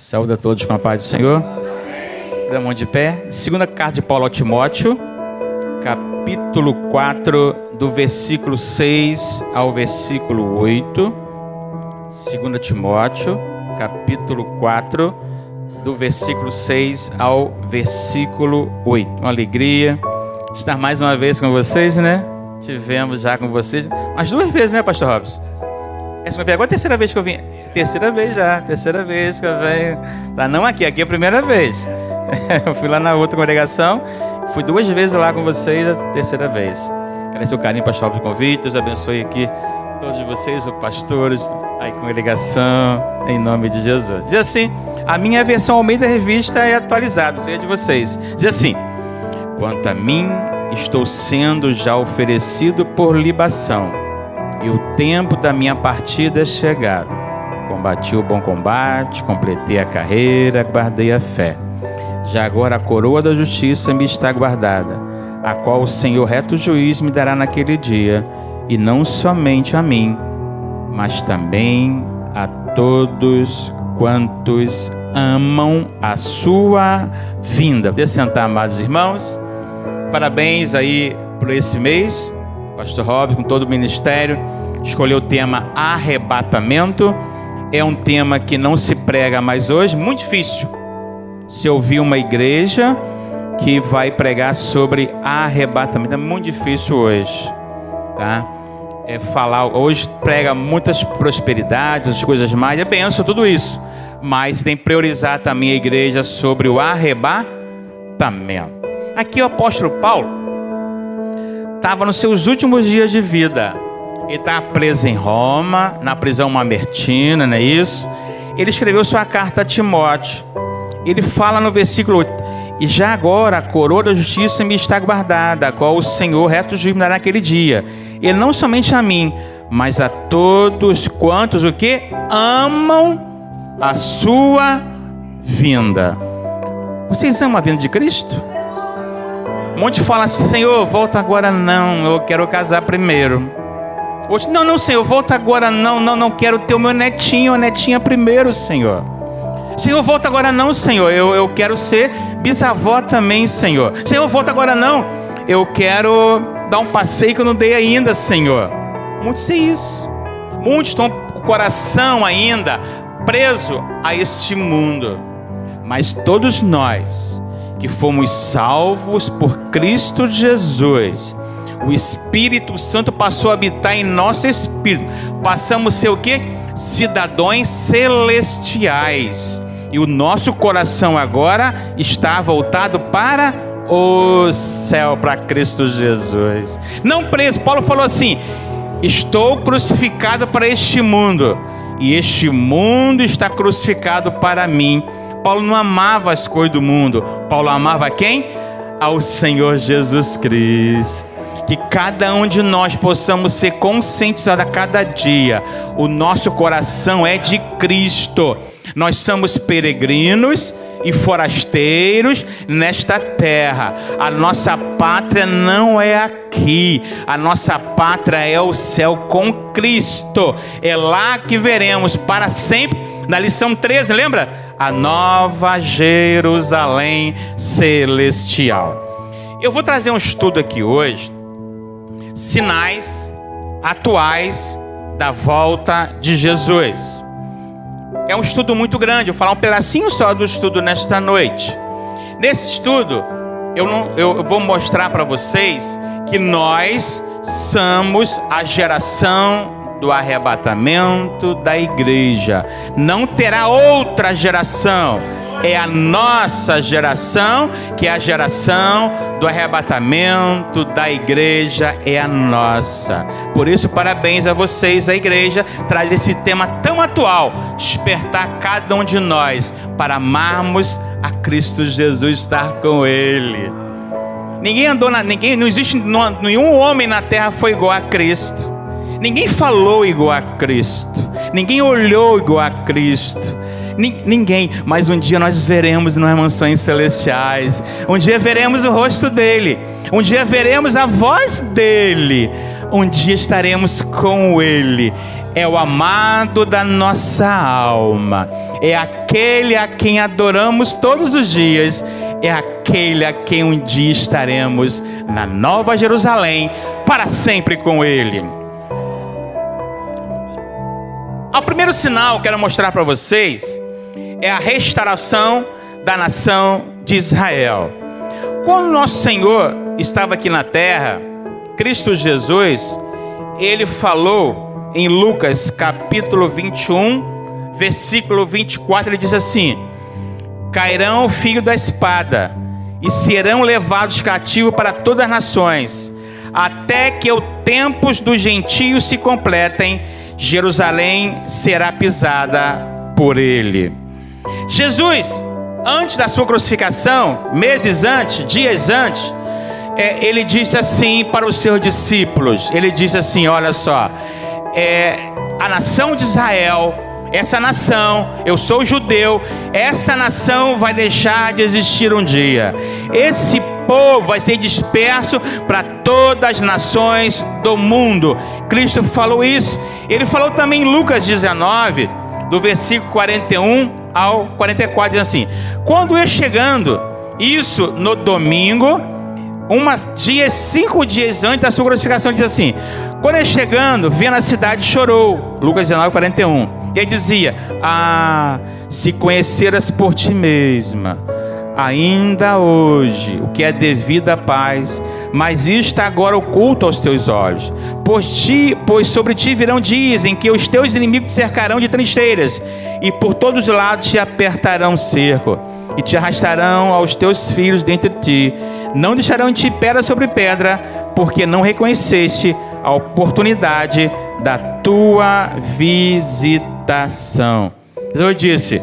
Saúde a todos com a paz do Senhor. Dá a mão de pé. Segunda carta de Paulo ao Timóteo, capítulo 4, do versículo 6 ao versículo 8. Segunda Timóteo, capítulo 4, do versículo 6 ao versículo 8. Uma alegria estar mais uma vez com vocês, né? Tivemos já com vocês umas 2 vezes, né, Pastor Robson? Essa foi agora a terceira vez que eu vim. Terceira vez que eu venho. Tá, não aqui é a primeira vez. Eu fui lá na outra congregação, fui 2 vezes lá com vocês, a terceira vez. Agradeço o carinho, Pastor Robson, do convite. Deus abençoe aqui todos vocês, os pastores, a congregação, em nome de Jesus. Diz assim, a minha versão Almeida Revista é atualizada, sei de vocês. Diz assim: quanto a mim, estou sendo já oferecido por libação, e o tempo da minha partida é chegado. Combati o bom combate, completei a carreira, guardei a fé. Já agora a coroa da justiça me está guardada, a qual o Senhor reto juiz me dará naquele dia, e não somente a mim, mas também a todos quantos amam a sua vinda. Deixa sentar, amados irmãos. Parabéns aí por esse mês. Pastor Robson, com todo o ministério, escolheu o tema arrebatamento. É um tema que não se prega mais hoje, muito difícil se ouvir uma igreja que vai pregar sobre arrebatamento. É muito difícil hoje, tá? Hoje prega muitas prosperidades, as coisas mais, é benção tudo isso, mas tem que priorizar também a igreja sobre o arrebatamento. Aqui o apóstolo Paulo estava nos seus últimos dias de vida. Ele estava preso em Roma, na prisão mamertina, não é isso? Ele escreveu sua carta a Timóteo. Ele fala no versículo 8: e já agora a coroa da justiça me está guardada, a qual o Senhor reto juiz me dará naquele dia. E não somente a mim, mas a todos quantos o que? Amam a sua vinda. Vocês amam a vinda de Cristo? Um monte fala assim: Senhor, volta agora não, eu quero casar primeiro. Outros, não, Senhor, volta agora não, quero ter o meu netinho, a netinha primeiro, Senhor. Senhor, volta agora não, Senhor, eu quero ser bisavó também, Senhor. Senhor, volta agora não, eu quero dar um passeio que eu não dei ainda, Senhor. Muitos é isso. Muitos estão com o coração ainda preso a este mundo. Mas todos nós que fomos salvos por Cristo Jesus, o Espírito Santo passou a habitar em nosso espírito. Passamos a ser o quê? Cidadãos celestiais. E o nosso coração agora está voltado para o céu, para Cristo Jesus. Não preso. Paulo falou assim: estou crucificado para este mundo, e este mundo está crucificado para mim. Paulo não amava as coisas do mundo. Paulo amava quem? Ao Senhor Jesus Cristo. Que cada um de nós possamos ser conscientizados a cada dia. O nosso coração é de Cristo. Nós somos peregrinos e forasteiros nesta terra. A nossa pátria não é aqui. A nossa pátria é o céu com Cristo. É lá que veremos para sempre. Na lição 13, lembra? A nova Jerusalém celestial. Eu vou trazer um estudo aqui hoje. Sinais atuais da volta de Jesus. É um estudo muito grande. Eu vou falar um pedacinho só do estudo nesta noite. Nesse estudo, eu vou mostrar para vocês que nós somos a geração do arrebatamento da igreja. Não terá outra geração. É a nossa geração, que é a geração do arrebatamento da igreja, é a nossa. Por isso, parabéns a vocês, a igreja traz esse tema tão atual, despertar cada um de nós para amarmos a Cristo Jesus, estar com Ele. Não existe nenhum homem na terra foi igual a Cristo. Ninguém falou igual a Cristo. Ninguém olhou igual a Cristo. Ninguém. Mas um dia nós veremos nas mansões celestiais. Um dia veremos o rosto dele. Um dia veremos a voz dele. Um dia estaremos com ele. É o amado da nossa alma. É aquele a quem adoramos todos os dias. É aquele a quem um dia estaremos na Nova Jerusalém para sempre com ele. O primeiro sinal que quero mostrar para vocês é a restauração da nação de Israel. Quando nosso Senhor estava aqui na terra, Cristo Jesus, ele falou em Lucas capítulo 21, versículo 24, ele diz assim: cairão o fio da espada e serão levados cativos para todas as nações, até que os tempos dos gentios se completem. Jerusalém será pisada por ele. Jesus, antes da sua crucificação, meses antes, dias antes, ele disse assim para os seus discípulos, ele disse assim, olha só, a nação de Israel, essa nação, eu sou judeu, essa nação vai deixar de existir um dia. Esse povo vai ser disperso para todas as nações do mundo. Cristo falou isso. Ele falou também em Lucas 19, do versículo 41 ao 44, diz assim: quando ia chegando, isso no domingo, 5 dias antes da sua crucificação, diz assim: quando ia chegando, vendo a cidade, chorou. Lucas 19, 41. E ele dizia: se conheceras por ti mesma, ainda hoje, o que é devido à paz, mas isto está agora oculto aos teus olhos. Pois sobre ti virão dias em que os teus inimigos te cercarão de trincheiras, e por todos os lados te apertarão cerco, e te arrastarão aos teus filhos dentre ti. Não deixarão em ti pedra sobre pedra, porque não reconheceste a oportunidade da tua visitação. Jesus disse: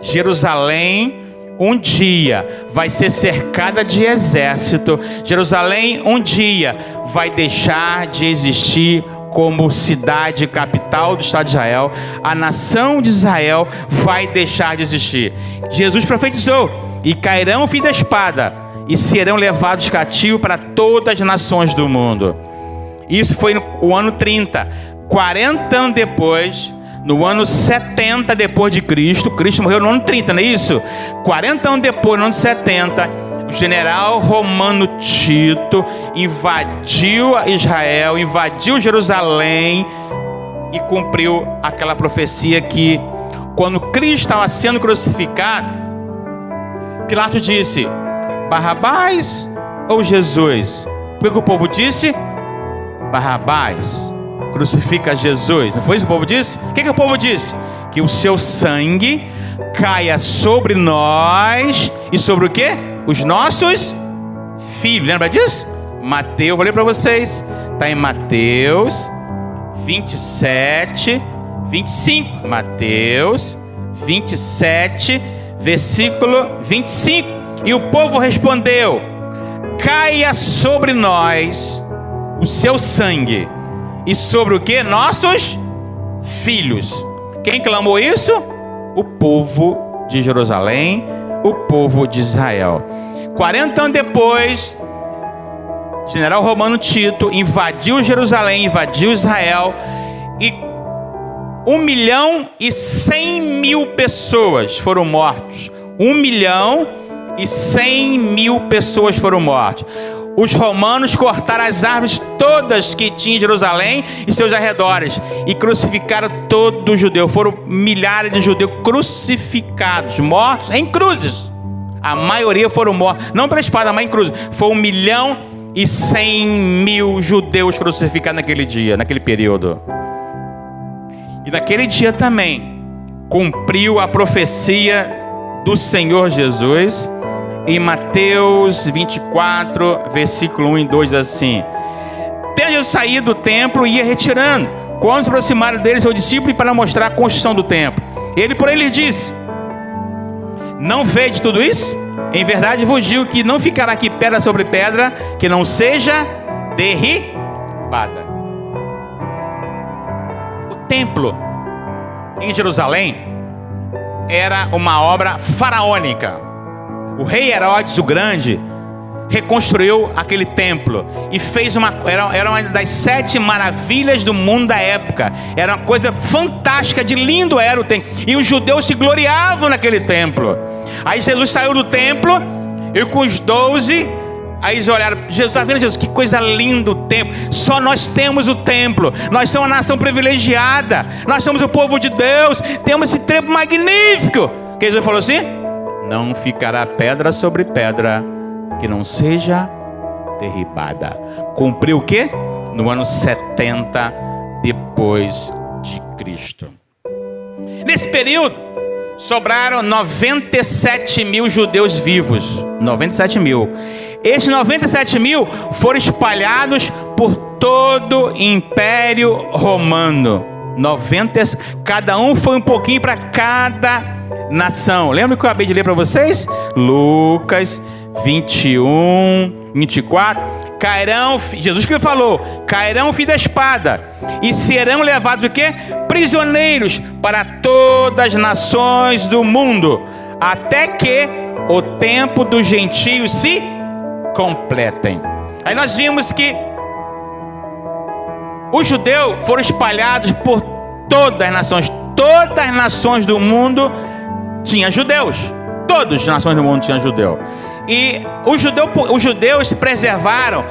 Jerusalém um dia vai ser cercada de exército. Jerusalém um dia vai deixar de existir como cidade capital do Estado de Israel. A nação de Israel vai deixar de existir. Jesus profetizou: e cairão o fio da espada, e serão levados cativos para todas as nações do mundo. Isso foi no ano 30. 40 anos depois, no ano 70 depois de Cristo, Cristo morreu no ano 30, não é isso? 40 anos depois, no ano 70, o general romano Tito invadiu Israel, invadiu Jerusalém e cumpriu aquela profecia que, quando Cristo estava sendo crucificado, Pilatos disse: Barrabás ou Jesus? Por que o povo disse? Barrabás. Crucifica Jesus. Não foi isso que o povo disse? O que o povo disse? Que o seu sangue caia sobre nós e sobre o quê? Os nossos filhos. Lembra disso? Mateus, vou ler para vocês. Está em Mateus 27, 25. Mateus 27, versículo 25. E o povo respondeu: caia sobre nós o seu sangue. E sobre o que? Nossos filhos. Quem clamou isso? O povo de Jerusalém, o povo de Israel. 40 anos depois, o general romano Tito invadiu Jerusalém, invadiu Israel, e 1.100.000 pessoas foram mortas. 1.100.000 pessoas foram mortas. Os romanos cortaram as árvores todas que tinham em Jerusalém e seus arredores e crucificaram todo judeu. Foram milhares de judeus crucificados, mortos em cruzes. A maioria foram mortos, não pela espada, mas em cruzes. Foi 1.100.000 judeus crucificados naquele dia, naquele período. E naquele dia também cumpriu a profecia do Senhor Jesus. Em Mateus 24, versículo 1 e 2, diz assim: tendo saído do templo, ia retirando. Quando se aproximaram deles, seu discípulo, para mostrar a construção do templo, ele, porém, lhe disse: não vede tudo isso? Em verdade vos digo que não ficará aqui pedra sobre pedra que não seja derribada. O templo em Jerusalém era uma obra faraônica. O rei Herodes o Grande reconstruiu aquele templo e fez era uma das 7 maravilhas do mundo da época. Era uma coisa fantástica, de lindo era o templo, e os judeus se gloriavam naquele templo. Aí Jesus saiu do templo e com os 12, aí eles olharam: Jesus, está vendo, Jesus? Que coisa linda o templo. Só nós temos o templo. Nós somos uma nação privilegiada. Nós somos o povo de Deus. Temos esse templo magnífico. Que Jesus falou assim: não ficará pedra sobre pedra que não seja derribada. Cumpriu o quê? No ano 70 depois de Cristo. Nesse período, sobraram 97 mil judeus vivos. 97 mil. Esses 97 mil foram espalhados por todo o Império Romano. Cada um foi um pouquinho para cada nação. Lembra que eu acabei de ler para vocês? Lucas 21, 24. Cairão, Jesus que falou: cairão o fio da espada, e serão levados o quê? Prisioneiros para todas as nações do mundo, até que o tempo dos gentios se completem. Aí nós vimos que os judeus foram espalhados por todas as nações do mundo tinham judeus. Todas as nações do mundo tinham judeu. E os judeus se preservaram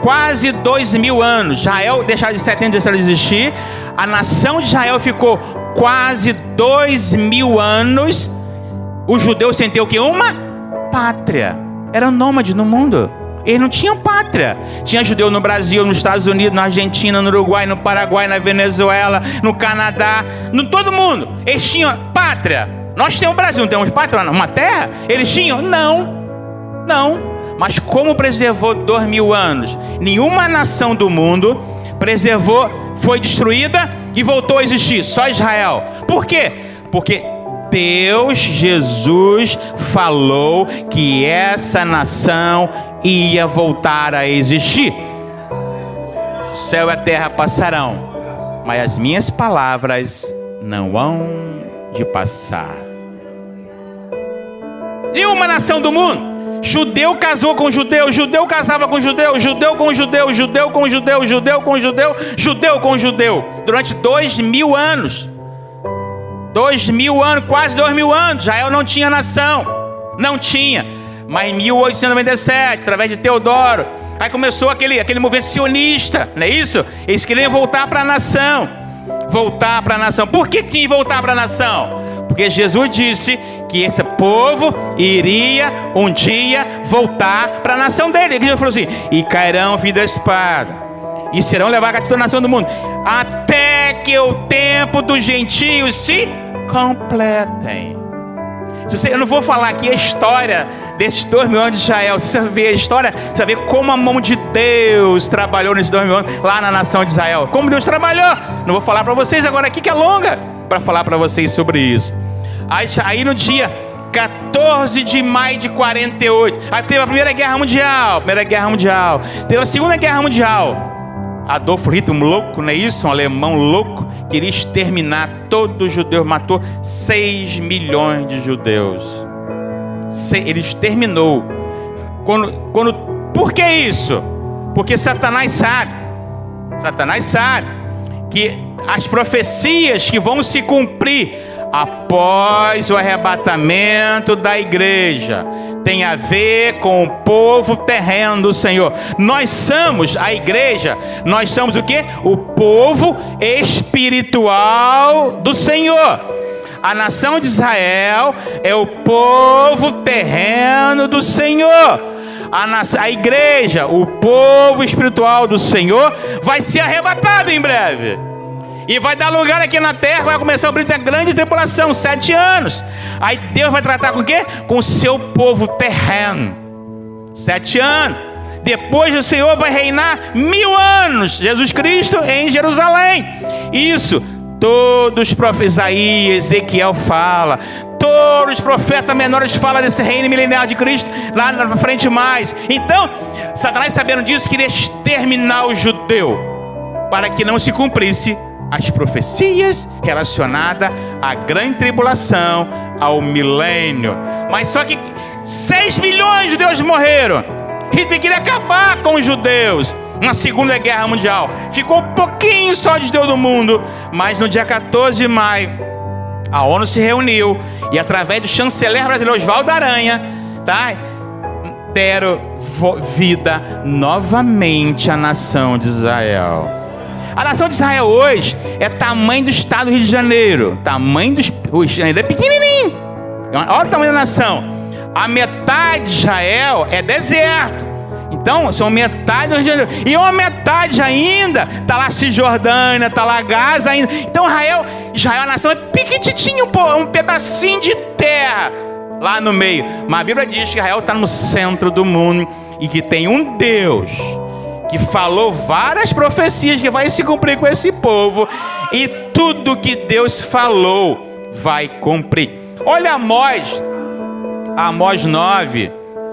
quase 2.000 anos. Israel deixou de 70 de existir. A nação de Israel ficou quase 2.000 anos. Os judeus sem ter o que? Uma pátria. Eram nômades no mundo. Eles não tinham pátria. Tinha judeu no Brasil, nos Estados Unidos, na Argentina, no Uruguai, no Paraguai, na Venezuela, no Canadá, no todo mundo. Eles tinham pátria. Nós temos o Brasil, não temos pátria, uma terra? Eles tinham? Não. Mas como preservou 2.000 anos? Nenhuma nação do mundo preservou, foi destruída e voltou a existir. Só Israel. Por quê? Porque Deus, Jesus, falou que essa nação ia voltar a existir. O céu e a terra passarão, mas as minhas palavras não hão de passar. Nenhuma nação do mundo. Judeu casou com judeu, judeu casava com judeu, judeu com judeu, judeu com judeu, judeu com judeu, judeu com judeu. Durante 2.000 anos. 2.000 anos, quase 2.000 anos. Israel não tinha nação. Não tinha. Mas em 1897, através de Teodoro, aí começou aquele movimento sionista, não é isso? Eles queriam voltar para a nação. Voltar para a nação. Por que tinha que voltar para a nação? Porque Jesus disse que esse povo iria um dia voltar para a nação dele. Ele falou assim: e cairão filho da espada, e serão levados a toda a nação do mundo, até que o tempo dos gentios se completem. Eu não vou falar aqui a história desses 2.000 anos de Israel. Se você ver a história, você vai ver como a mão de Deus trabalhou nesses 2.000 anos lá na nação de Israel. Como Deus trabalhou. Não vou falar para vocês agora aqui, que é longa, para falar para vocês sobre isso. Aí no dia 14 de maio de 48, aí teve a Primeira Guerra Mundial. Teve a Segunda Guerra Mundial. Adolfo Hitler, um louco, não é isso? Um alemão louco, queria exterminar todos os judeus, matou 6 milhões de judeus. Ele exterminou. Por que isso? Porque Satanás sabe que as profecias que vão se cumprir após o arrebatamento da igreja tem a ver com o povo terreno do Senhor. Nós somos a igreja, nós somos o quê? O povo espiritual do Senhor. A nação de Israel é o povo terreno do Senhor. A igreja, o povo espiritual do Senhor, vai ser arrebatado em breve. E vai dar lugar aqui na terra, vai começar a abrir a grande tribulação, 7 anos. Aí Deus vai tratar com o quê? Com o seu povo terreno. 7 anos. Depois o Senhor vai reinar 1000 anos. Jesus Cristo em Jerusalém. Isso, todos os profetas, Isaías, Ezequiel fala. Todos os profetas menores falam desse reino milenial de Cristo lá na frente mais. Então, Satanás, sabendo disso, queria exterminar o judeu para que não se cumprisse as profecias relacionadas à grande tribulação, ao milênio. Mas só que 6 milhões de judeus morreram. Hitler queria acabar com os judeus na Segunda Guerra Mundial. Ficou um pouquinho só de judeu do mundo. Mas no dia 14 de maio, a ONU se reuniu e através do chanceler brasileiro Oswaldo Aranha, tá, deram vida novamente à nação de Israel. A nação de Israel hoje é tamanho do estado do Rio de Janeiro. Tamanho do Rio de Janeiro é pequenininho. Olha o tamanho da nação. A metade de Israel é deserto. Então, são metade do Rio de Janeiro. E uma metade ainda está lá Cisjordânia, está lá Gaza ainda. Então, Israel, a nação é pequititinho, um pedacinho de terra lá no meio. Mas a Bíblia diz que Israel está no centro do mundo e que tem um Deus que falou várias profecias que vai se cumprir com esse povo. E tudo que Deus falou vai cumprir. Olha Amós 9,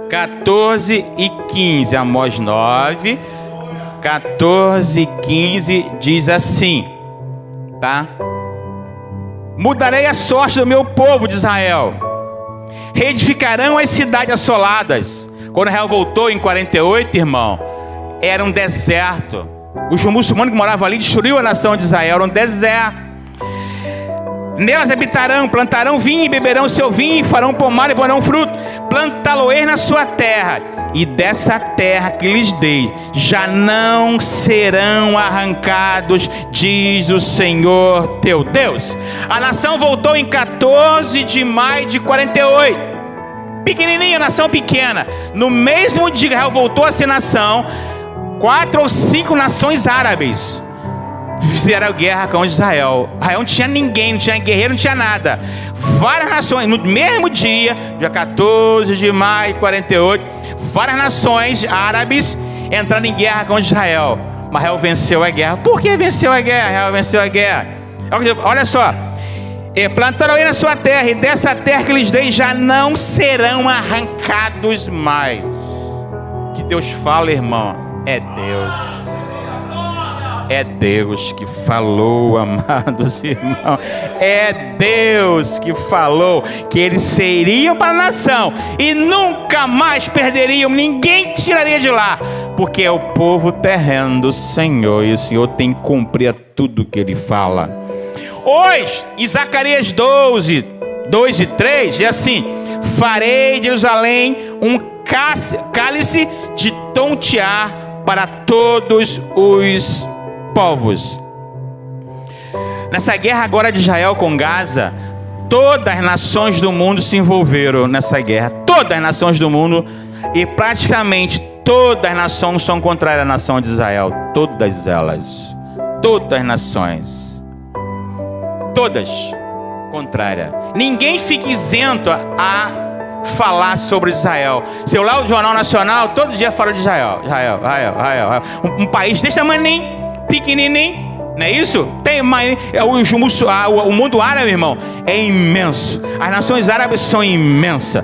14 e 15. Amós 9, 14 e 15 diz assim, tá? Mudarei a sorte do meu povo de Israel. Reedificarão as cidades assoladas. Quando Israel voltou em 48, irmão, era um deserto. Os muçulmanos que moravam ali destruíram a nação de Israel, era um deserto. Nelas habitarão, plantarão vinho e beberão seu vinho, e farão pomar e porão fruto. Plantá-lo-eis na sua terra, e dessa terra que lhes dei, já não serão arrancados, diz o Senhor teu Deus. A nação voltou em 14 de maio de 48. Pequenininha, nação pequena. No mesmo dia que Israel voltou a ser nação, 4 ou 5 nações árabes fizeram guerra com Israel. Israel não tinha ninguém, não tinha guerreiro, não tinha nada. Várias nações, no mesmo dia 14 de maio de 48, várias nações árabes entraram em guerra com Israel. Mas Israel venceu a guerra. Por que venceu a guerra? Israel venceu a guerra. Olha só. Plantaram aí na sua terra, e dessa terra que lhes dei já não serão arrancados mais. O que Deus fala, irmão, é Deus. É Deus que falou, amados irmãos. É Deus que falou que eles seriam para a nação e nunca mais perderiam, ninguém tiraria de lá, porque é o povo terreno do Senhor, e o Senhor tem que cumprir tudo que Ele fala. Hoje, em Zacarias 12, 2 e 3, diz assim: farei de Jerusalém um cálice de tontear para todos os povos. Nessa guerra agora de Israel com Gaza, todas as nações do mundo se envolveram nessa guerra. Todas as nações do mundo, e praticamente todas as nações são contrárias à nação de Israel. Todas elas. Todas as nações. Todas contrárias. Ninguém fica isento a falar sobre Israel. Se eu lá o Jornal Nacional, todo dia fala de Israel. Israel. Um país desse tamanho, pequenininho, não é isso? O mundo árabe, irmão, é imenso. As nações árabes são imensas.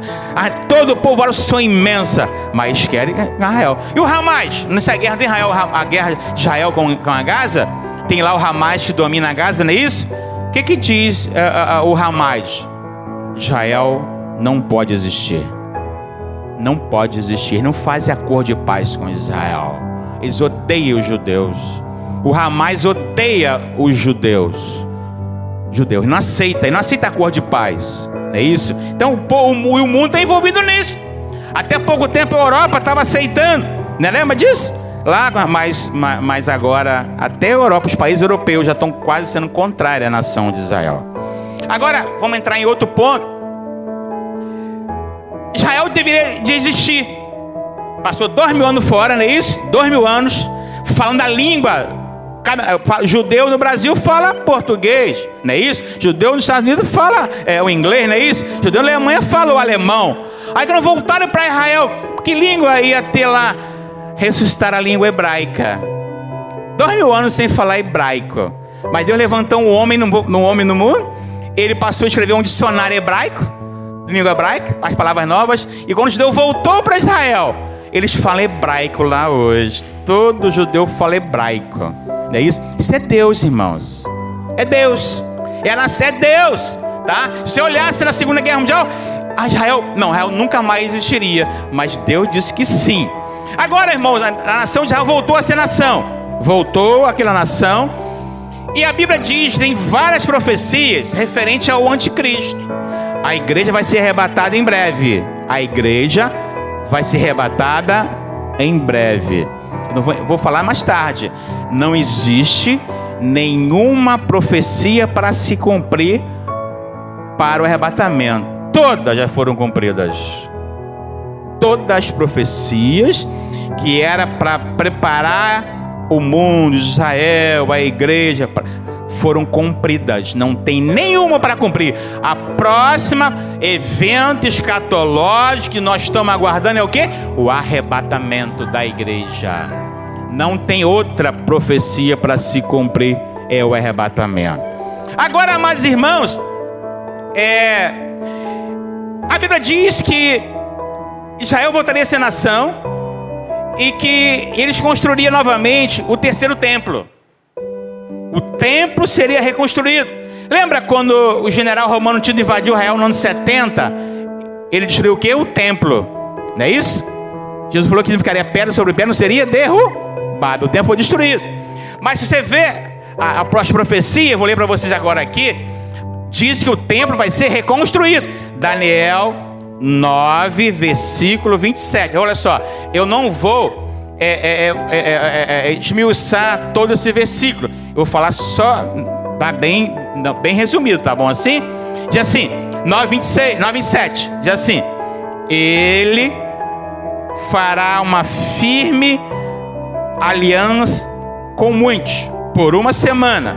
Todo o povo árabe são imensas, mas querem Israel. E o Hamas? Nessa guerra tem Israel, a guerra de Israel com a Gaza. Tem lá o Hamas que domina a Gaza, não é isso? O que diz o Hamas? Israel não pode existir. Não pode existir. Não faz acordo de paz com Israel. Eles odeiam os judeus. O Hamas odeia os judeus. Judeus não aceita acordo de paz. Não é isso? Então o mundo está envolvido nisso. Até pouco tempo a Europa estava aceitando. Não lembra disso? Lá, mas agora até a Europa, os países europeus já estão quase sendo contrários à nação de Israel. Agora vamos entrar em outro ponto. Israel deveria de existir. Passou 2000 anos fora, não é isso? 2000 anos falando a língua. Judeu no Brasil fala português, não é isso? Judeu nos Estados Unidos fala o inglês, não é isso? Judeu na Alemanha fala o alemão. Aí quando voltaram para Israel, que língua ia ter lá? Ressuscitar a língua hebraica. 2000 anos sem falar hebraico. Mas Deus levantou um homem no mundo. Ele passou a escrever um dicionário hebraico, língua hebraica, as palavras novas. E quando o judeu voltou para Israel, eles falam hebraico lá hoje. Todo judeu fala hebraico. Não é isso? Isso é Deus, irmãos. É Deus. É Deus. tá? Se você olhasse na Segunda Guerra Mundial, Israel nunca mais existiria. Mas Deus disse que sim. Agora, irmãos, a nação de Israel voltou a ser nação. Voltou aquela nação. E a Bíblia diz, tem várias profecias referentes ao anticristo. A igreja vai ser arrebatada em breve. A igreja vai ser arrebatada em breve. Eu vou falar mais tarde. Não existe nenhuma profecia para se cumprir para o arrebatamento. Todas já foram cumpridas. Todas as profecias que era para preparar o mundo, Israel, a igreja, foram cumpridas. Não tem nenhuma para cumprir. A próxima evento escatológico que nós estamos aguardando é o quê? O arrebatamento da igreja. Não tem outra profecia para se cumprir, é o arrebatamento. Agora, amados irmãos, a Bíblia diz que Israel voltaria a ser nação e que eles construiriam novamente o terceiro templo. O templo seria reconstruído. Lembra quando o general romano Tito invadiu Israel no ano 70? Ele destruiu o quê? O templo. Não é isso? Jesus falou que não ficaria pedra sobre pedra, não seria derrubado. O templo foi destruído. Mas se você vê a próxima profecia, eu vou ler para vocês agora aqui, diz que o templo vai ser reconstruído. Daniel 9, versículo 27. Olha só, eu não vou esmiuçar todo esse versículo. Eu vou falar só, tá bem resumido, tá bom assim? Diz assim, 9:27, diz assim: ele fará uma firme aliança com muitos por uma semana.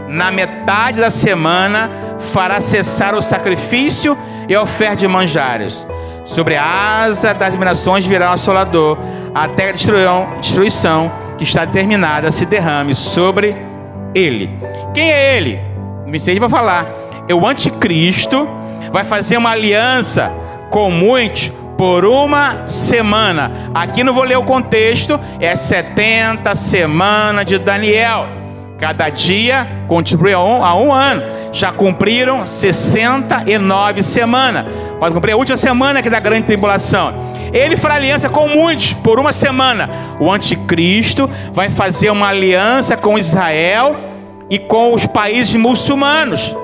Na metade da semana fará cessar o sacrifício e a oferta de manjares. Sobre a asa das dominações virá o assolador, até a destruição que está determinada se derrame sobre ele. Quem é ele? Não sei se vai falar. É o anticristo. Vai fazer uma aliança com muitos por uma semana. Aqui não vou ler o contexto. É 70 semanas de Daniel. Cada dia contribui a um ano. Já cumpriram 69 semanas. Pode cumprir a última semana aqui da grande tribulação. Ele fará aliança com muitos por uma semana. O anticristo vai fazer uma aliança com Israel e com os países muçulmanos.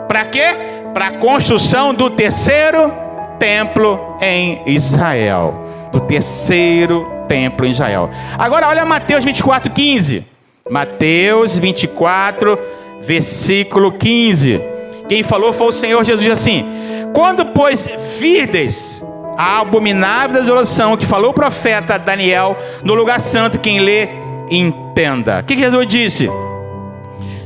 Para quê? Para a construção do terceiro templo em Israel. Do terceiro templo em Israel. Agora olha Mateus 24:15. Mateus 24, versículo 15. Quem falou foi o Senhor Jesus assim: quando, pois, virdes a abominável desolação que falou o profeta Daniel no lugar santo, quem lê, entenda. O que Jesus disse?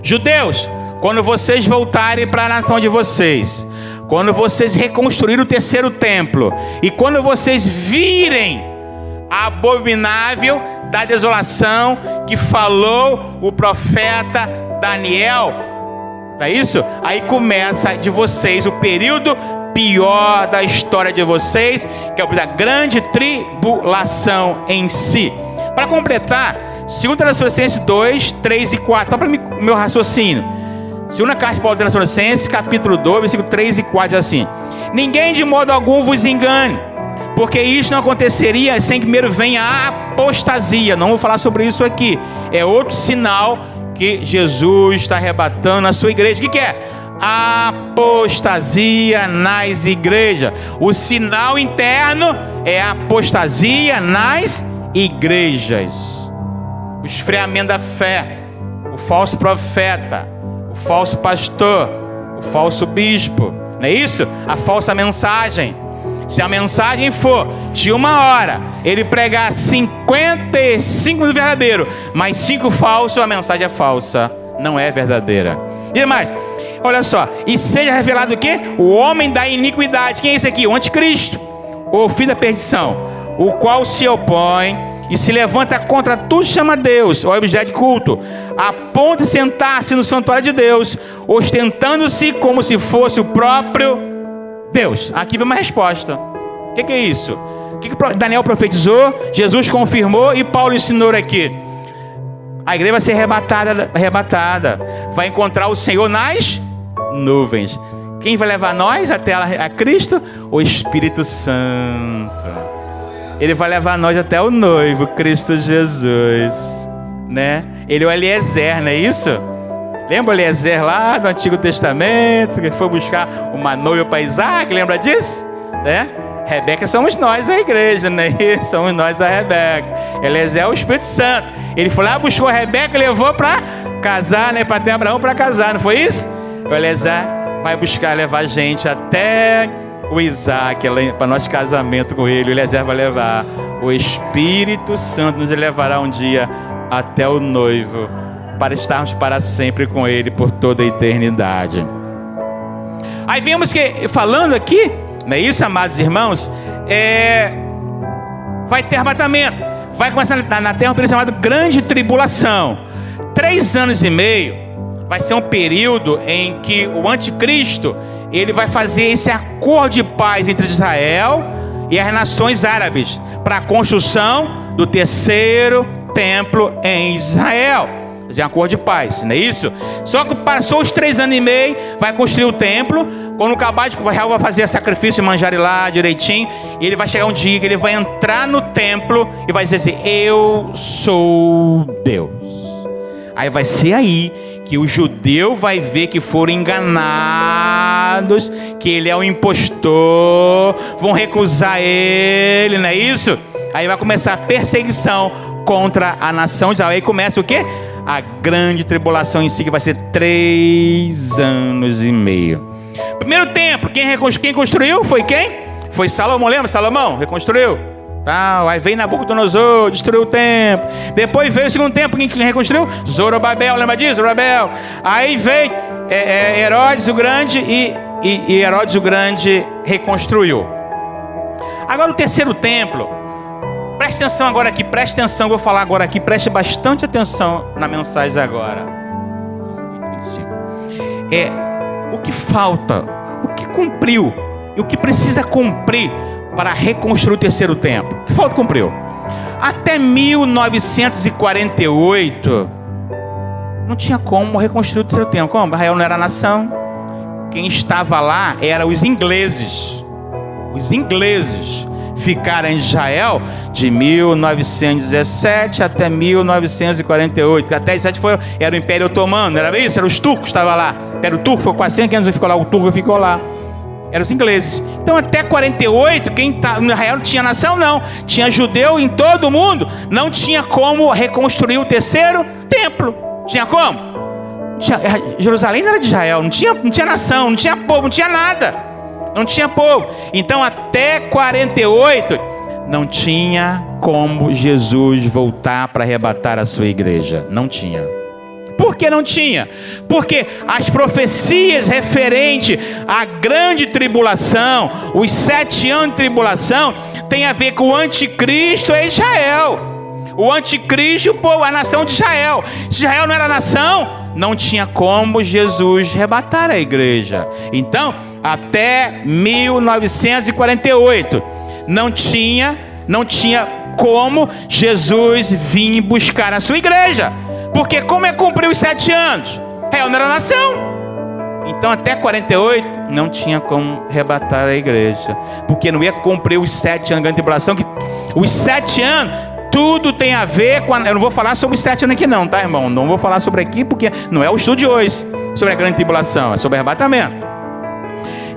Judeus, quando vocês voltarem para a nação de vocês, quando vocês reconstruírem o terceiro templo, e quando vocês virem a abominável da desolação que falou o profeta Daniel, não é isso? Aí começa de vocês o período pior da história de vocês, que é o período da grande tribulação em si. Para completar, 2 Tessalonicenses 2, 3 e 4, só para o meu raciocínio. 2ª carta de Paulo aos Tessalonicenses, capítulo 2, versículo 3 e 4, diz assim: ninguém de modo algum vos engane, porque isso não aconteceria sem que primeiro venha a apostasia. Não vou falar sobre isso aqui. É outro sinal que Jesus está arrebatando a sua igreja. O que é? Apostasia nas igrejas. O sinal interno é a apostasia nas igrejas. O esfriamento da fé, o falso profeta, o falso pastor, o falso bispo, não é isso? A falsa mensagem. Se a mensagem for de 1 hora, ele pregar 55 do verdadeiro, mas 5 falsos, a mensagem é falsa, não é verdadeira. E mais, olha só: e seja revelado o quê? O homem da iniquidade. Quem é esse aqui? O anticristo, o filho da perdição, o qual se opõe e se levanta contra tudo que chama Deus, ou objeto de culto, a ponto de sentar-se no santuário de Deus, ostentando-se como se fosse o próprio Deus. Aqui vem uma resposta. O que é isso? O que Daniel profetizou, Jesus confirmou e Paulo ensinou aqui? A igreja vai ser arrebatada, vai encontrar o Senhor nas nuvens. Quem vai levar nós até a Cristo? O Espírito Santo. Ele vai levar nós até o noivo, Cristo Jesus, né? Ele é o Eliezer, não é isso? Lembra o Eliezer lá do Antigo Testamento, que foi buscar uma noiva para Isaac, lembra disso? Né? Rebeca somos nós, a igreja, né? Somos nós a Rebeca. Eliezer é o Espírito Santo. Ele foi lá, buscou a Rebeca e levou para casar, né? Para ter Abraão para casar, não foi isso? O Eliezer vai buscar levar a gente até o Isaac, para nosso casamento com ele. O Eliezer vai levar. O Espírito Santo nos levará um dia até o noivo, para estarmos para sempre com ele por toda a eternidade. Aí vemos que, falando aqui, não é isso, amados irmãos? Vai ter arrebatamento. Vai começar na terra um período chamado Grande Tribulação. 3 anos e meio vai ser um período em que o anticristo, ele vai fazer esse acordo de paz entre Israel e as nações árabes para a construção do 3º templo em Israel. Fazer um acordo de paz, não é isso? Só que passou os 3 anos e meio, vai construir o templo. Quando acabar de Israel, vai fazer sacrifício, manjar lá direitinho. E ele vai chegar um dia que ele vai entrar no templo e vai dizer assim: eu sou Deus. Aí vai ser aí que o judeu vai ver que foram enganados, que ele é um impostor, vão recusar ele, não é isso? Aí vai começar a perseguição contra a nação de Israel. Aí começa o quê? A grande tribulação em si, que vai ser 3 anos e meio. Primeiro templo, quem construiu foi quem? Foi Salomão, lembra? Salomão reconstruiu. Aí veio Nabucodonosor, destruiu o templo. Depois veio o segundo templo, quem reconstruiu? Zorobabel, lembra disso? Zorobabel. Aí veio Herodes o Grande e Herodes o Grande reconstruiu. Agora o terceiro templo, preste atenção agora aqui, preste atenção, vou falar agora aqui, preste bastante atenção na mensagem agora. O que falta, o que cumpriu e o que precisa cumprir para reconstruir o terceiro templo. O que falta cumpriu? Até 1948 não tinha como reconstruir o terceiro templo. Como? Israel não era nação. Quem estava lá eram os ingleses. Os ingleses ficaram em Israel de 1917 até 1948. Até 17 era o Império Otomano, não era isso? Eram os turcos que estavam lá. Era o turco, foi quase 100 anos que ficou lá, o turco ficou lá. Eram os ingleses. Então até 48, no Israel não tinha nação, não. Tinha judeu em todo o mundo. Não tinha como reconstruir o terceiro templo. Tinha como? Jerusalém não era de Israel, não tinha nação, não tinha povo, não tinha nada. Não tinha povo. Então até 48 não tinha como Jesus voltar para arrebatar a sua igreja. Não tinha. Por que não tinha? Porque as profecias referentes à grande tribulação, os 7 anos de tribulação, tem a ver com o anticristo e Israel. O anticristo, a nação de Israel. Se Israel não era nação, não tinha como Jesus arrebatar a igreja. Então, até 1948, não tinha como Jesus vir buscar a sua igreja. Porque como cumprir os 7 anos? Israel não era nação. Então até 48 não tinha como arrebatar a igreja. Porque não ia cumprir os 7 anos da grande tribulação. Que os 7 anos, tudo tem a ver com... Eu não vou falar sobre os 7 anos aqui não, tá, irmão? Não vou falar sobre aqui porque não é o estudo de hoje sobre a grande tribulação, é sobre arrebatamento.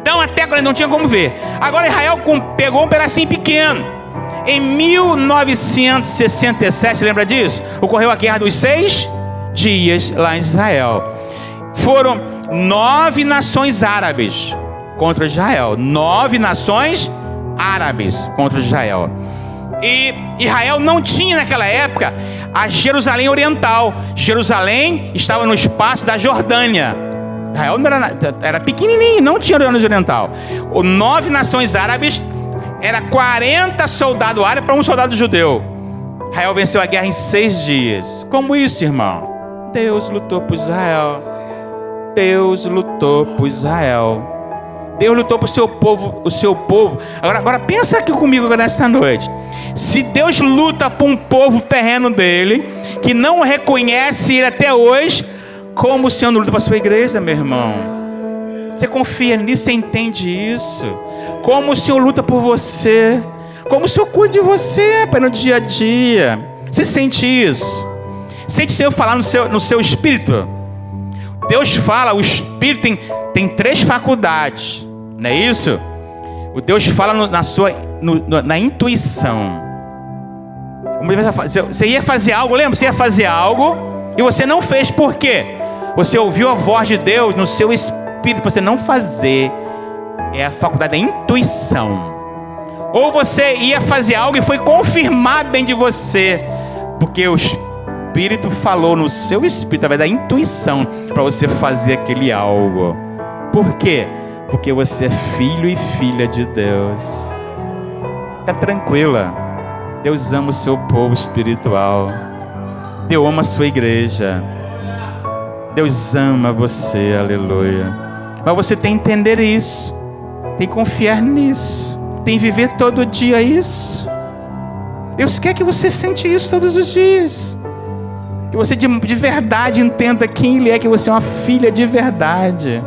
Então até 40 não tinha como ver. Agora Israel pegou um pedacinho pequeno. Em 1967, lembra disso? Ocorreu a Guerra dos 6 Dias lá em Israel. Foram 9 nações árabes contra Israel. 9 nações árabes contra Israel. E Israel não tinha naquela época a Jerusalém Oriental. Jerusalém estava no espaço da Jordânia. Israel não era pequenininho, não tinha Jordânia Oriental. 9 nações árabes. Era 40 soldados árabes para um soldado judeu. Israel venceu a guerra em 6 dias. Como isso, irmão? Deus lutou por Israel. Deus lutou por Israel. Deus lutou por seu povo, o seu povo. Agora pensa aqui comigo nesta noite. Se Deus luta por um povo terreno dele, que não reconhece ele até hoje, como o Senhor luta para a sua igreja, meu irmão? Você confia nisso, você entende isso. Como o Senhor luta por você. Como o Senhor cuida de você, Pai, no dia a dia. Você sente isso? Sente o Senhor falar no seu espírito? Deus fala, o espírito tem 3 faculdades. Não é isso? O Deus fala na intuição. Você ia fazer algo, lembra? Você ia fazer algo e você não fez. Por quê? Você ouviu a voz de Deus no seu espírito para você não fazer. É a faculdade da intuição. Ou você ia fazer algo e foi confirmado dentro de você, porque o Espírito falou no seu espírito, através da intuição, para você fazer aquele algo. Por quê? Porque você é filho e filha de Deus. Fica tranquila. Deus ama o seu povo espiritual. Deus ama a sua igreja. Deus ama você, aleluia. Mas você tem que entender isso. Tem que confiar nisso. Tem que viver todo dia isso. Deus quer que você sente isso todos os dias. Que você de verdade entenda quem Ele é, que você é uma filha de verdade.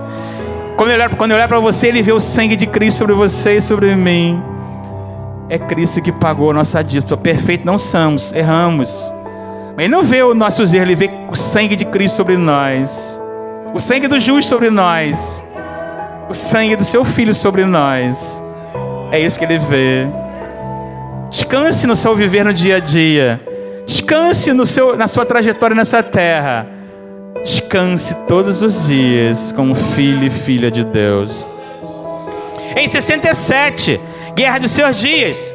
Quando eu olhar para você, Ele vê o sangue de Cristo sobre você e sobre mim. É Cristo que pagou a nossa dívida. Perfeito não somos, erramos. Mas Ele não vê os nossos erros, Ele vê o sangue de Cristo sobre nós. O sangue do justo sobre nós. O sangue do seu Filho sobre nós. É isso que Ele vê. Descanse no seu viver no dia a dia. Descanse na sua trajetória nessa terra. Descanse todos os dias como filho e filha de Deus. Em 67, Guerra dos Seus Dias.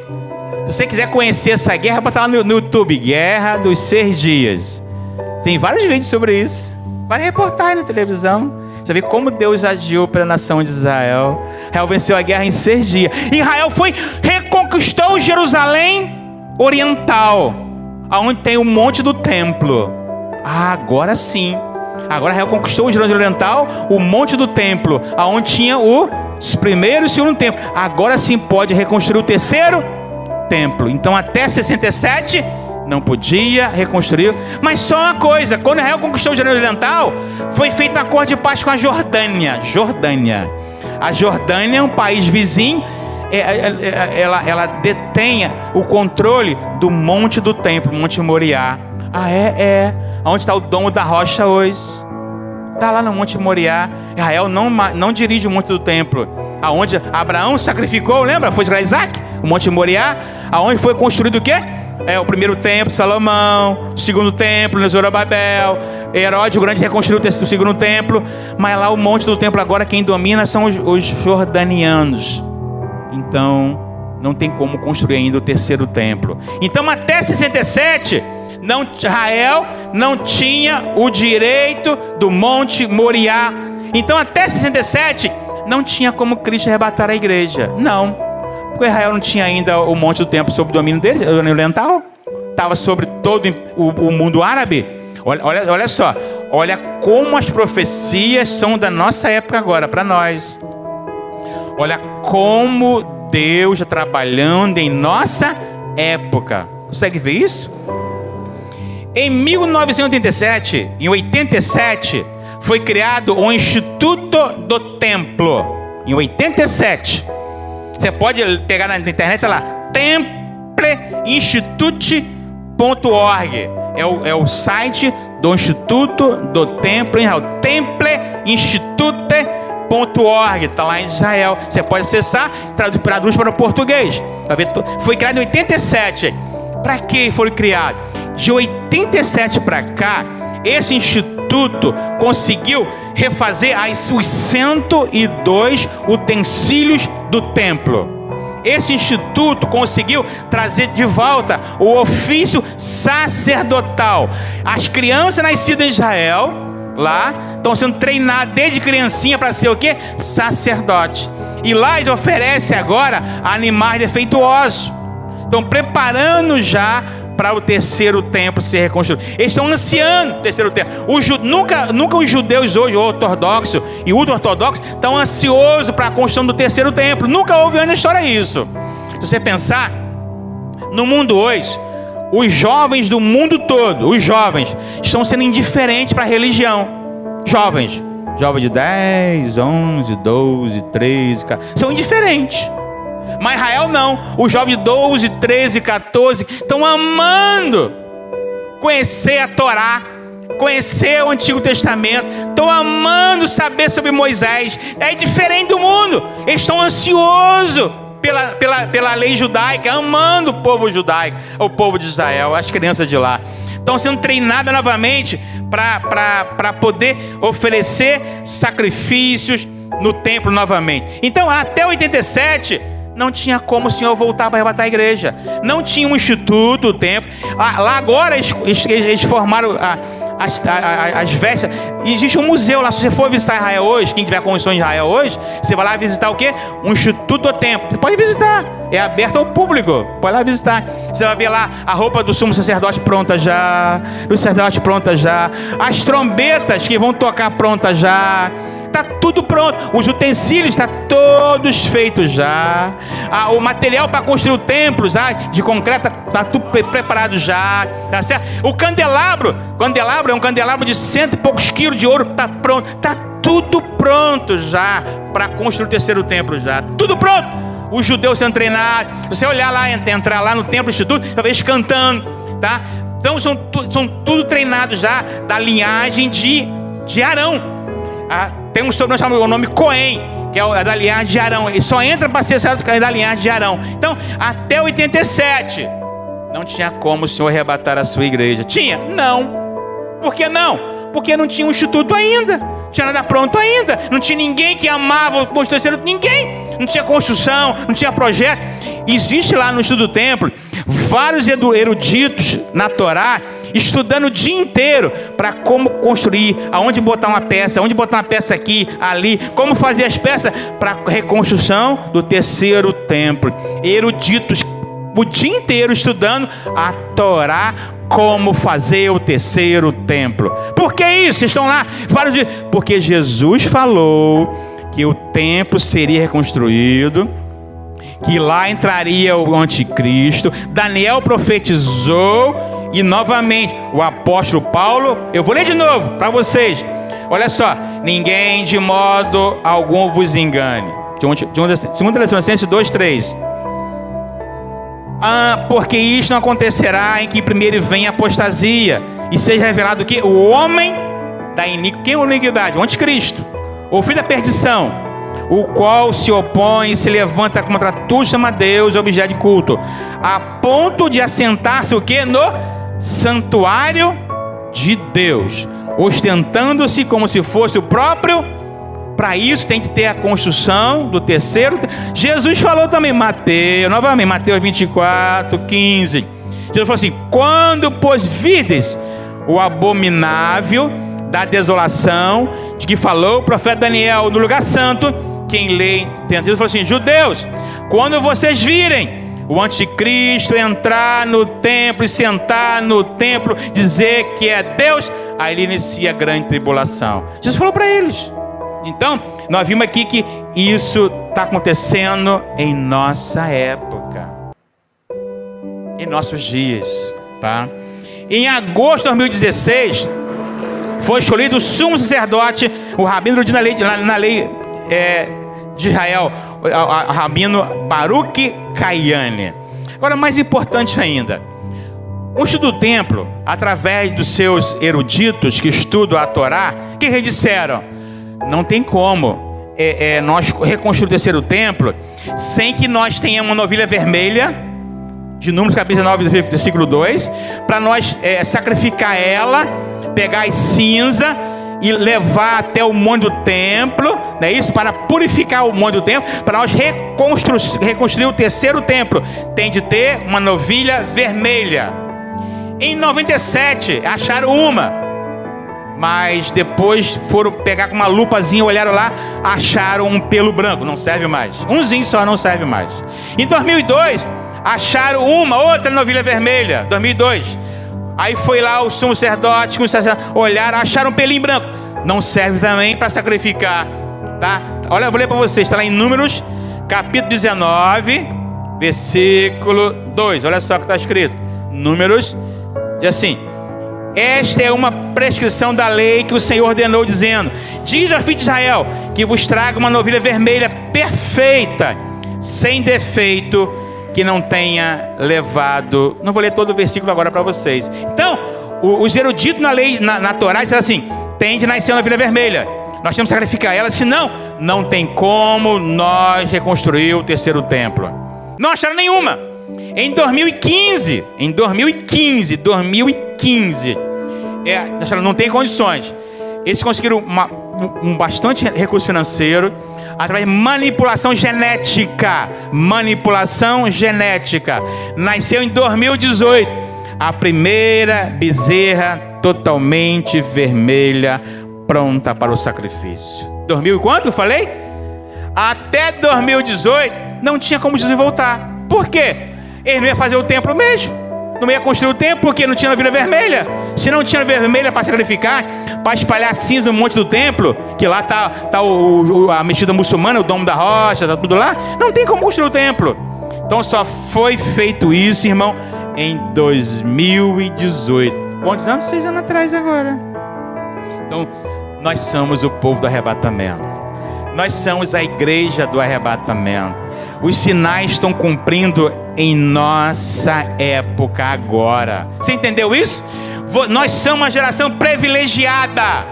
Se você quiser conhecer essa guerra, bota lá no YouTube, Guerra dos 6 Dias. Tem vários vídeos sobre isso. Várias reportagens na televisão. Você vê como Deus agiu pela nação de Israel. Israel venceu a guerra em 6 dias. Israel reconquistou Jerusalém Oriental, aonde tem o monte do templo. Agora sim. Agora Israel conquistou o Jerusalém Oriental, o monte do templo, aonde tinha os primeiro e o segundo templo. Agora sim pode reconstruir o terceiro templo. Então até 67 não podia reconstruir. Mas só uma coisa: quando Israel conquistou o Jerusalém Oriental, foi feito um acordo de paz com a Jordânia. A Jordânia é um país vizinho. Ela detém o controle do monte do templo, Monte Moriá. Onde está o domo da rocha hoje? Está lá no Monte Moriá. Israel não dirige o monte do templo. Aonde Abraão sacrificou, lembra? Foi Isaac, o Monte Moriá. Aonde foi construído o quê? O primeiro templo de Salomão, o segundo templo de Zorobabel. Herodes o Grande reconstruiu o segundo templo. Mas lá o monte do templo agora quem domina são os jordanianos. Então não tem como construir ainda o terceiro templo. Então até 67 Israel não tinha o direito do Monte Moriá. Então até 67 não tinha como Cristo arrebatar a igreja. Não, porque Israel não tinha ainda o monte do templo sob o domínio dele, o oriental. Estava sobre todo o mundo árabe. Olha só, olha como as profecias são da nossa época agora, para nós. Olha como Deus está trabalhando em nossa época. Consegue ver isso? Em 1987, em 87, foi criado o Instituto do Templo. Em 87. Você pode pegar na internet lá, templeinstitute.org. É o site do Instituto do Templo em Israel. templeinstitute.org. Está lá em Israel. Você pode acessar, traduz para o português. Foi criado em 87. Para que foi criado? De 87 para cá, esse instituto conseguiu refazer os 102 utensílios do templo. Esse instituto conseguiu trazer de volta o ofício sacerdotal. As crianças nascidas em Israel, lá, estão sendo treinadas desde criancinha para ser o quê? Sacerdote. E lá eles oferecem agora animais defeituosos. Estão preparando já para o terceiro templo ser reconstruído. Eles estão ansiando o terceiro templo. Nunca os judeus hoje, ortodoxos e ultra-ortodoxos, estão ansiosos para a construção do terceiro templo. Nunca houve na história isso. Se você pensar, no mundo hoje, os jovens do mundo todo, os jovens, estão sendo indiferentes para a religião. Jovens Jovem de 10, 11, 12, 13, 14, são indiferentes. Mas Israel não. Os jovens de 12, 13, 14 estão amando conhecer a Torá, conhecer o Antigo Testamento, estão amando saber sobre Moisés. É diferente do mundo. Eles estão ansiosos pela lei judaica, amando o povo judaico, o povo de Israel, as crianças de lá. Estão sendo treinadas novamente para poder oferecer sacrifícios no templo novamente. Então, até 87, não tinha como o Senhor voltar para arrebatar a igreja. Não tinha um instituto, o templo. Lá agora eles formaram as vestes. Existe um museu lá. Se você for visitar Israel hoje, quem tiver condições de Israel hoje, você vai lá visitar o quê? Um instituto do templo. Você pode visitar. É aberto ao público. Pode lá visitar. Você vai ver lá a roupa do sumo sacerdote pronta já. Do sacerdote pronta já. As trombetas que vão tocar pronta já. Está tudo pronto. Os utensílios estão todos feitos já. O material para construir o templo de concreto está tudo preparado já. Tá certo? O candelabro é um candelabro de 100 e poucos quilos de ouro. Está pronto. Está tudo pronto já para construir o terceiro templo já. Tudo pronto. Os judeus sendo treinados. Se você olhar lá, entrar lá no templo instituto, você vai ver eles cantando. Tá? Então são tudo treinados já da linhagem de Arão. Tem um sobrenome chamado o nome Cohen, que é da linhagem de Arão. Ele só entra para ser sacerdote da linhagem de Arão. Então, até 87, não tinha como o Senhor arrebatar a sua igreja. Tinha? Não. Por que não? Porque não tinha um instituto ainda. Não tinha nada pronto ainda. Não tinha ninguém que amava o terceiro. Ninguém. Não tinha construção, não tinha projeto. Existe lá no estudo do templo vários eruditos na Torá estudando o dia inteiro para como construir, aonde botar uma peça aqui, ali, como fazer as peças para a reconstrução do terceiro templo. Eruditos o dia inteiro estudando a Torá, como fazer o terceiro templo. Por que isso? Estão lá vários dias. Porque Jesus falou que o templo seria reconstruído, que lá entraria o anticristo. Daniel profetizou e novamente o apóstolo Paulo, eu vou ler de novo para vocês. Olha só, ninguém de modo algum vos engane. 2 Tessalonicenses 2:3. Porque isto não acontecerá em que primeiro venha a apostasia e seja revelado que o homem da iniquidade. Quem é a iniquidade? O anticristo, o filho da perdição, o qual se opõe e se levanta contra tu, chama Deus, objeto de culto, a ponto de assentar-se o quê? No santuário de Deus, ostentando-se como se fosse o próprio. Para isso tem que ter a construção do terceiro. Jesus falou também, Mateus 24:15. Jesus falou assim: quando pois vides o abominável da desolação, de que falou o profeta Daniel no lugar santo, quem lê entende. Jesus falou assim: judeus, quando vocês virem o anticristo entrar no templo e sentar no templo, dizer que é Deus, aí ele inicia a grande tribulação. Jesus falou para eles. Então, nós vimos aqui que isso está acontecendo em nossa época, em nossos dias, tá? Em agosto de 2016, foi escolhido o sumo sacerdote, o rabino na lei de Israel, o rabino Baruch Kayane. Agora, mais importante ainda, o estudo do templo, através dos seus eruditos que estudam a Torá, o que eles disseram? Não tem como nós reconstruir o terceiro templo sem que nós tenhamos uma novilha vermelha, de Números capítulo 9, versículo 2, para nós sacrificar ela, pegar as cinzas e levar até o monte do templo, não é isso? Para purificar o monte do templo, para nós reconstruir o terceiro templo, tem de ter uma novilha vermelha. Em 97 acharam uma, mas depois foram pegar com uma lupazinha, olharam lá, acharam um pelo branco, não serve mais. Umzinho só não serve mais. Em 2002, acharam outra novilha vermelha, 2002. Aí foi lá o sumo sacerdote, olharam, acharam um pelinho branco. Não serve também para sacrificar, tá? Olha, eu vou ler para vocês, está lá em Números, capítulo 19, versículo 2. Olha só o que está escrito. Números, diz assim: esta é uma prescrição da lei que o Senhor ordenou, dizendo diz ao filho de Israel que vos traga uma novilha vermelha perfeita, sem defeito, que não tenha levado. Não vou ler todo o versículo agora para vocês. Então, os eruditos na lei, na Torá, disseram assim: tem de nascer uma novilha vermelha, nós temos que sacrificar ela, senão não tem como nós reconstruir o terceiro templo. Não acharam nenhuma. Em 2015, acharam, não tem condições. Eles conseguiram um bastante recurso financeiro através de manipulação genética. Nasceu em 2018 a primeira bezerra totalmente vermelha, pronta para o sacrifício. 2000 e quanto eu falei? Até 2018 não tinha como Jesus voltar. Por quê? Ele não ia fazer o templo mesmo, não ia construir o templo, porque não tinha novilha vermelha. Se não tinha novilha vermelha para sacrificar, para espalhar cinza no monte do templo, que lá tá a mexida muçulmana, o domo da rocha, tá tudo lá, não tem como construir o templo. Então só foi feito isso, irmão, em 2018. Quantos anos? 6 anos atrás agora. Então nós somos o povo do arrebatamento. Nós somos a igreja do arrebatamento. Os sinais estão cumprindo em nossa época agora. Você entendeu isso? Nós somos uma geração privilegiada,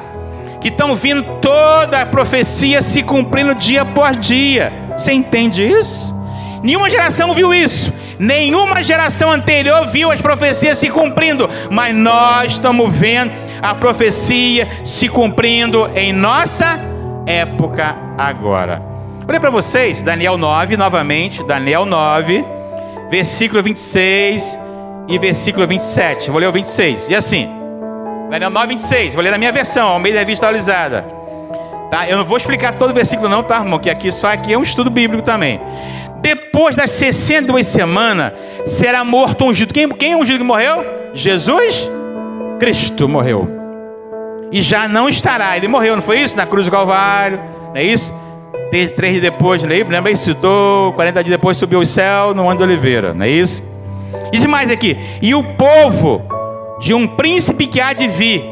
que estão vindo toda a profecia se cumprindo dia por dia. Você entende isso? Nenhuma geração viu isso. Nenhuma geração anterior viu as profecias se cumprindo. Mas nós estamos vendo a profecia se cumprindo em nossa época agora. Olha para vocês, Daniel 9, novamente, Daniel 9, versículo 26 e versículo 27. Vou ler o 26, e assim, Daniel 9, 26, vou ler na minha versão, ao meio da revista atualizada. Tá? Eu não vou explicar todo o versículo não, tá, irmão? Que aqui é um estudo bíblico também. Depois das 62 semanas, será morto um ungido. Quem é o ungido que morreu? Jesus Cristo morreu. E já não estará. Ele morreu, não foi isso? Na cruz do Calvário, não é isso? 3 dias depois, lembra? Ressuscitou, 40 dias depois subiu ao céu no ano de Oliveira, não é isso? E demais aqui: e o povo de um príncipe que há de vir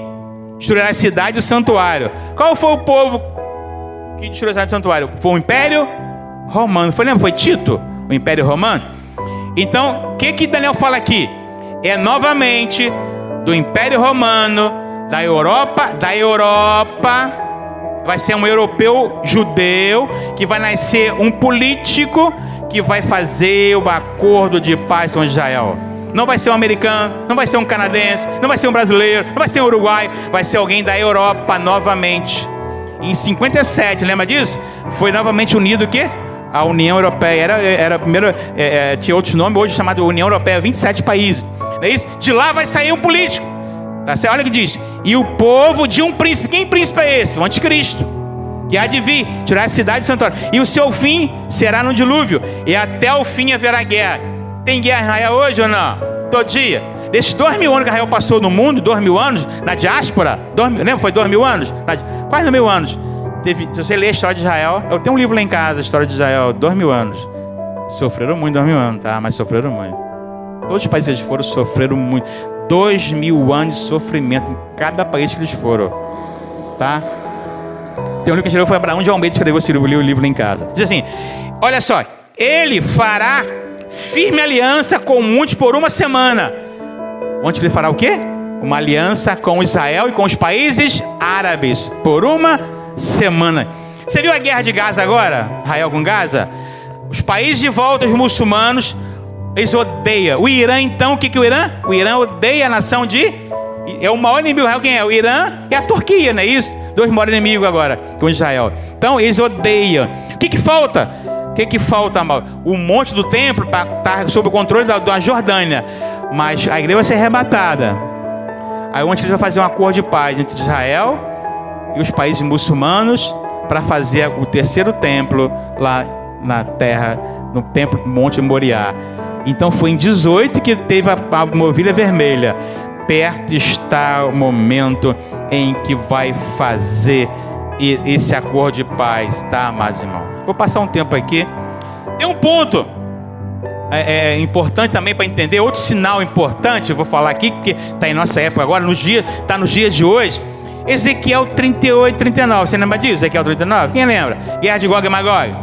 destruirá a cidade e o santuário. Qual foi o povo que destruiu a cidade e o santuário? Foi o Império Romano. Lembra? Foi Tito, o Império Romano. Então, o que Daniel fala aqui? É novamente do Império Romano, da Europa, vai ser um europeu judeu, que vai nascer um político que vai fazer o acordo de paz com Israel. Não vai ser um americano, não vai ser um canadense, não vai ser um brasileiro, não vai ser um uruguaio, vai ser alguém da Europa novamente. Em 57, lembra disso? Foi novamente unido o quê? A União Europeia. Era primeiro, tinha outros nomes, hoje chamado União Europeia, 27 países. Não é isso? De lá vai sair um político. Tá, olha o que diz: e o povo de um príncipe. Quem príncipe é esse? O anticristo, que há de vir tirar a cidade de santuário. E o seu fim será no dilúvio, e até o fim haverá guerra. Tem guerra em Israel hoje ou não? Todo dia. Desses 2.000 anos que Israel passou no mundo, 2.000 anos na diáspora, lembra? Foi 2.000 anos? Quase 2.000 anos. Se você ler a história de Israel, eu tenho um livro lá em casa, a história de Israel, 2.000 anos. Sofreram muito 2.000 anos, tá? Mas sofreram muito. Todos os países que eles foram sofreram muito. 2.000 anos de sofrimento em cada país que eles foram, tá? Tem um livro que escreveu, foi Abraão de Almeida, escreveu esse livro, li o livro lá em casa. Diz assim: olha só, ele fará firme aliança com muitos por uma semana. Onde ele fará o quê? Uma aliança com Israel e com os países árabes por uma semana. Você viu a guerra de Gaza agora? Israel com Gaza? Os países de volta, os muçulmanos, eles odeiam. O Irã, então, o que o Irã? O Irã odeia a nação de... É o maior inimigo. Quem é? O Irã e a Turquia, não é isso? 2 maiores inimigos agora com Israel. Então, eles odeiam. O que falta? O que falta, mal? O monte do templo para estar sob o controle da Jordânia. Mas a igreja vai ser arrebatada. Aí onde eles vão fazer um acordo de paz entre Israel e os países muçulmanos para fazer o terceiro templo lá na terra, no templo do Monte Moriá. Então foi em 18 que teve a novilha vermelha. Perto está o momento em que vai fazer esse acordo de paz, tá, amados irmãos? Vou passar um tempo aqui. Tem um ponto importante também para entender, outro sinal importante, eu vou falar aqui, porque está em nossa época agora, está nos dias de hoje. Ezequiel 38, 39. Você lembra disso? Ezequiel 39? Quem lembra? Guerra de Gog e Magog.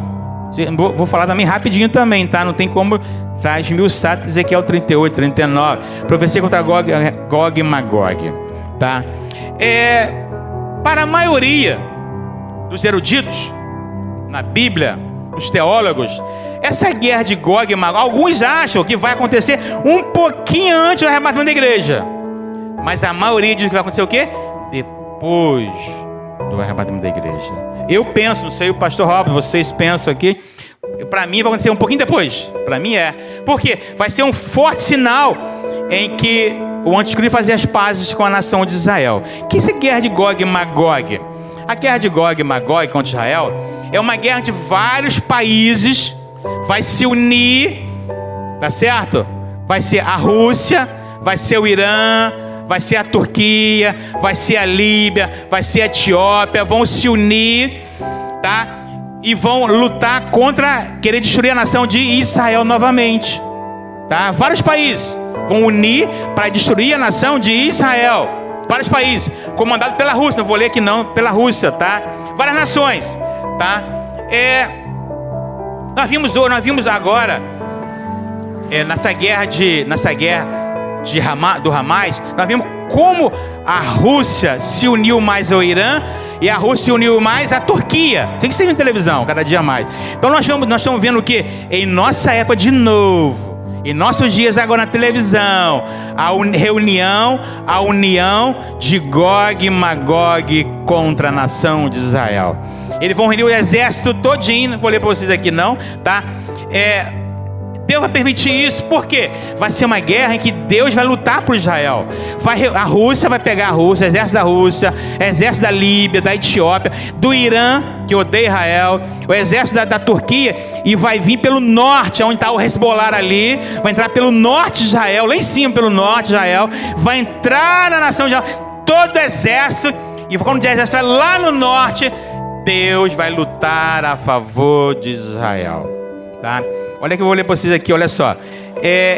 Vou falar também rapidinho também, tá? Não tem como esmiuçar. Ezequiel 38, 39. Profecia contra Gog e Magog. Tá? Para a maioria dos eruditos na Bíblia, os teólogos, essa guerra de Gog e Magog, alguns acham que vai acontecer um pouquinho antes do arrebatamento da igreja. Mas a maioria diz que vai acontecer o quê? Depois do arrebatamento da igreja. Eu penso, não sei o pastor Robson, vocês pensam aqui, para mim vai acontecer um pouquinho depois. Para mim porque vai ser um forte sinal em que o anticristo vai fazer as pazes com a nação de Israel. Que essa guerra de Gog e Magog? A guerra de Gog e Magog contra Israel é uma guerra de vários países, vai se unir, tá certo? Vai ser a Rússia, vai ser o Irã, vai ser a Turquia, vai ser a Líbia, vai ser a Etiópia, vão se unir, tá? E vão lutar contra, querer destruir a nação de Israel novamente, tá? Vários países vão unir para destruir a nação de Israel. Vários países, comandado pela Rússia, não vou ler aqui não, pela Rússia, tá? Várias nações, tá? Nós vimos agora, nessa guerra do Hamas, nós vimos como a Rússia se uniu mais ao Irã e a Rússia se uniu mais à Turquia. Tem que ser na televisão, cada dia mais. Então nós estamos vendo o que? Em nossa época de novo, em nossos dias agora na televisão, a união de Gog e Magog contra a nação de Israel. Eles vão reunir o exército todinho, não vou ler para vocês aqui não, tá? Deus vai permitir isso, porque vai ser uma guerra em que Deus vai lutar por Israel. A Rússia vai pegar a Rússia, o exército da Rússia, o exército da Líbia, da Etiópia, do Irã, que odeia Israel, o exército da Turquia, e vai vir pelo norte, onde está o Hezbollah ali, vai entrar pelo norte de Israel, lá em cima pelo norte de Israel, vai entrar na nação de Israel, todo o exército, e quando o exército está lá no norte, Deus vai lutar a favor de Israel, tá? Olha que eu vou ler para vocês aqui, olha só.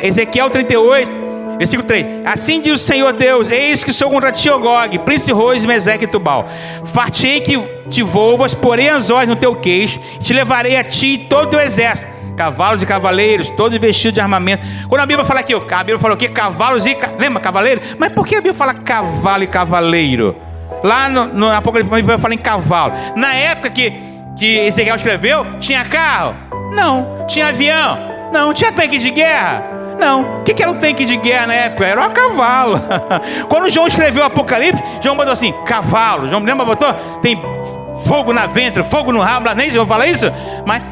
Ezequiel 38, versículo 3. Assim diz o Senhor Deus: eis que sou contra ti, ó Gog, príncipe Rois, Meseque e Tubal. Fartei que te volvas, porei anzóis no teu queixo, te levarei a ti e todo o teu exército, cavalos e cavaleiros, todos vestidos de armamento. Quando a Bíblia fala aqui, a Bíblia falou o quê? Cavalos e... Lembra, cavaleiro? Mas por que a Bíblia fala cavalo e cavaleiro? Lá no Apocalipse a Bíblia fala em cavalo. Na época que Ezequiel escreveu, tinha carro? Não. Tinha avião? Não. Tinha tanque de guerra? Não. O que era um tanque de guerra na época? Era um cavalo. Quando João escreveu o Apocalipse, João botou assim, cavalo. João, lembra, botou? Tem fogo na ventre, fogo no rabo. Nem João fala isso? Mas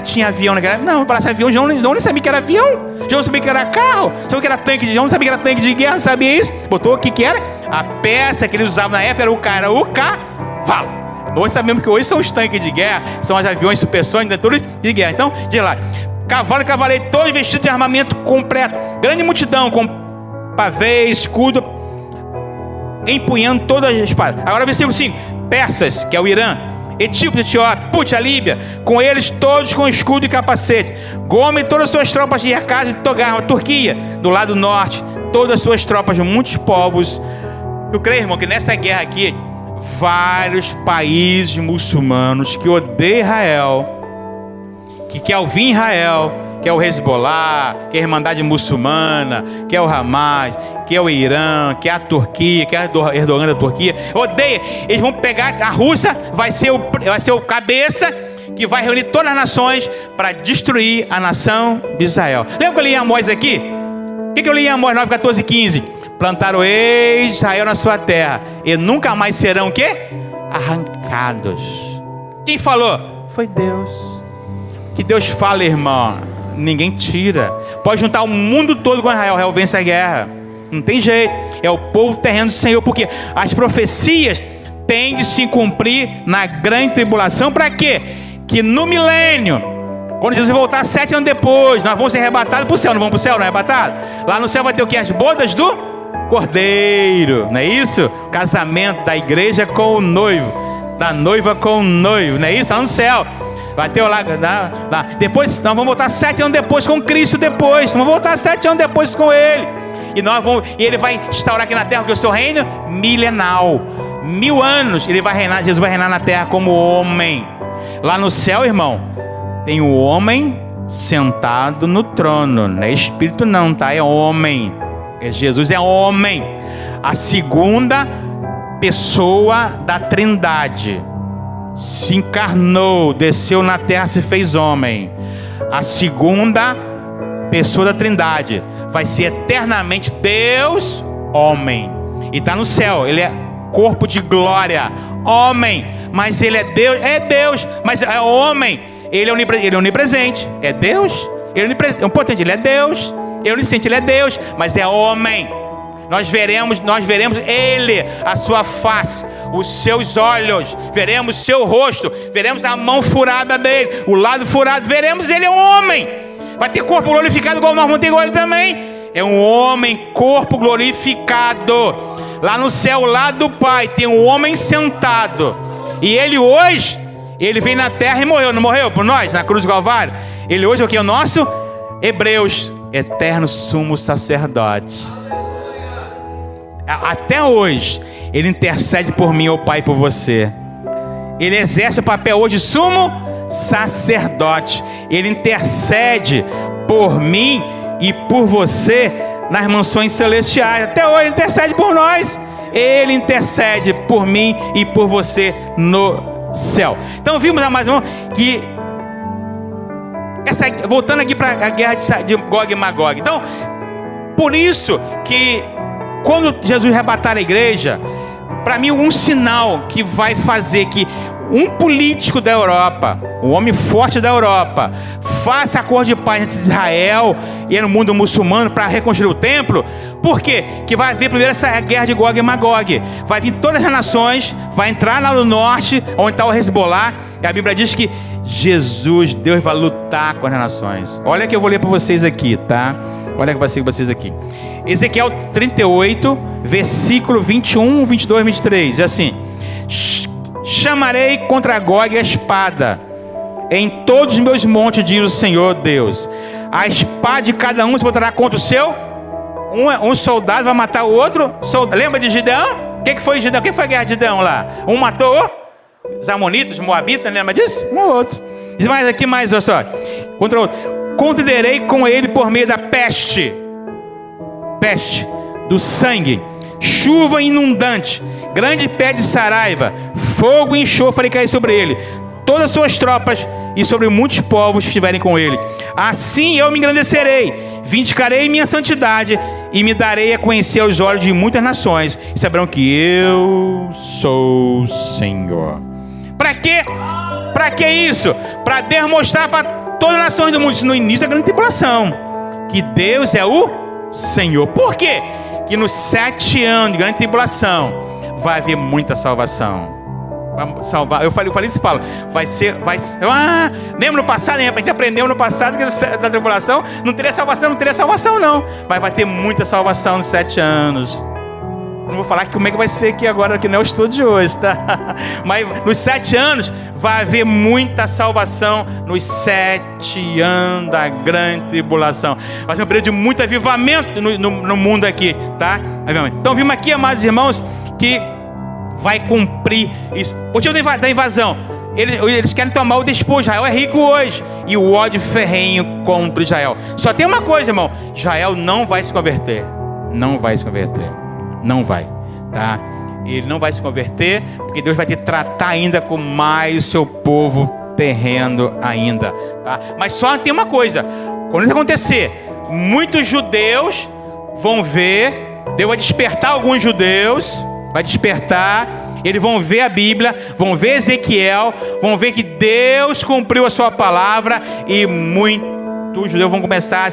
tinha avião naquela época? Não, falasse avião, João nem sabia que era avião. João sabia que era carro. Sabia que era tanque de João, não sabia que era tanque de guerra, não sabia isso. Botou o que era? A peça que eles usavam na época era o cavalo. Hoje sabemos que hoje são os tanques de guerra, são os aviões supersônicos, tudo de guerra. Então, diz lá, cavalo e cavaleiro, todos vestidos de armamento completo, grande multidão, com pavê, escudo, empunhando todas as espadas. Agora versículo 5, persas, que é o Irã, Etíope, Etiópia, Put, a Líbia, com eles todos com escudo e capacete, Gome e todas as suas tropas de Acaz e Togar, a Turquia, do lado norte, todas as suas tropas de muitos povos. Eu creio, irmão, que nessa guerra aqui, vários países muçulmanos que odeiam Israel, que quer ouvir Israel, que é o Hezbollah, que é a Irmandade Muçulmana, que é o Hamas, que é o Irã, que é a Turquia, que é a Erdogan da Turquia, odeia. Eles vão pegar a Rússia, vai ser o cabeça que vai reunir todas as nações para destruir a nação de Israel. Lembra que eu li em Amós aqui? O que eu li em Amós 9, 14 e 15? Plantar-o-ei Israel na sua terra, e nunca mais serão o quê? Arrancados. Quem falou? Foi Deus. Que Deus fala, irmão, ninguém tira. Pode juntar o mundo todo com Israel vence a guerra. Não tem jeito. É o povo terreno do Senhor, porque as profecias têm de se cumprir na grande tribulação. Para quê? Que no milênio, quando Jesus voltar 7 anos depois, nós vamos ser arrebatados para o céu. Não vamos para o céu, não é arrebatado? Lá no céu vai ter o quê? As bodas do Cordeiro, não é isso? Casamento da igreja com o noivo, da noiva com o noivo, não é isso? Lá no céu vai ter lá. Depois nós vamos voltar 7 anos depois com Cristo. Depois vamos voltar 7 anos depois com Ele, e ele vai instaurar aqui na terra o seu reino milenal. 1000 anos ele vai reinar, Jesus vai reinar na terra como homem. Lá no céu, irmão, tem o homem sentado no trono. Não é espírito não, tá? É homem. Jesus é homem. A segunda pessoa da Trindade se encarnou, desceu na terra, se fez homem. A segunda pessoa da Trindade vai ser eternamente Deus, homem. E está no céu, ele é corpo de glória, homem, mas ele é Deus, mas é homem. Ele é onipresente, é Deus, ele é onipotente, ele é Deus, ele é onisciente, ele é Deus, mas é homem. Nós veremos ele, a sua face, os seus olhos, veremos seu rosto, veremos a mão furada dele, o lado furado, veremos ele é um homem. Vai ter corpo glorificado igual nós vamos ter ele também. É um homem, corpo glorificado. Lá no céu, lá do Pai, tem um homem sentado. E ele hoje, ele veio na terra e morreu, não morreu por nós, na cruz do Calvário? Ele hoje é o que? O nosso Hebreus, eterno sumo sacerdote. Até hoje, ele intercede por mim, ô Pai, por você. Ele exerce o papel hoje de sumo sacerdote. Ele intercede por mim e por você nas mansões celestiais. Até hoje ele intercede por nós. Ele intercede por mim e por você no céu. Então vimos mais um que voltando aqui para a guerra de Gog e Magog. Então, por isso que quando Jesus arrebatar a igreja, para mim um sinal que vai fazer que um político da Europa, um homem forte da Europa, faça acordo de paz entre Israel e no mundo muçulmano para reconstruir o templo. Por quê? Que vai haver primeiro essa guerra de Gog e Magog. Vai vir todas as nações, vai entrar lá no norte, onde está o Hezbollah. E a Bíblia diz que Deus vai lutar com as nações. Olha que eu vou ler para vocês aqui, tá? Olha que vai ser para vocês aqui. Ezequiel 38, versículo 21, 22, 23. É assim: chamarei contra Gog a espada em todos os meus montes, diz o Senhor Deus. A espada de cada um se botará contra o seu. Um soldado vai matar o outro soldado. Lembra de Gideão? O que foi Gideão? Quem foi a guerra de Gideão lá? Um matou os amonitas, os moabitas, lembra disso? Um ou outro. Diz mais aqui, mais, olha só. Contra o outro. Contenderei com ele por meio da peste, do sangue, chuva inundante, grande pé de saraiva, fogo e enxofre cair sobre ele, todas as suas tropas e sobre muitos povos que estiverem com ele. Assim eu me engrandecerei, vindicarei minha santidade e me darei a conhecer aos olhos de muitas nações, e saberão que eu sou o Senhor. Para quê? Para que isso? Para demonstrar para todas as nações do mundo, isso no início da grande tribulação, que Deus é o Senhor. Por quê? Que nos 7 anos de grande tribulação vai haver muita salvação. Vai salvar. Eu falei isso, Paulo. Lembra no passado, a gente aprendeu no passado que da tribulação não teria salvação não. Mas vai ter muita salvação nos 7 anos. Não vou falar como é que vai ser aqui agora, que não é o estudo de hoje, tá? Mas nos 7 anos vai haver muita salvação. Nos 7 anos da grande tribulação vai ser um período de muito avivamento no mundo aqui, tá? Então vimos aqui, amados irmãos, que vai cumprir isso. O motivo da invasão, eles querem tomar o despojo. Israel é rico hoje, e o ódio ferrenho contra Israel. Só tem uma coisa, irmão: Israel não vai se converter. Não vai se converter. Não vai, tá? Ele não vai se converter, porque Deus vai ter que tratar ainda com mais o seu povo terreno ainda, tá? Mas só tem uma coisa: quando isso acontecer, muitos judeus vão ver, Deus vai despertar alguns judeus, vai despertar, eles vão ver a Bíblia, vão ver Ezequiel, vão ver que Deus cumpriu a sua palavra, e muitos judeus vão começar a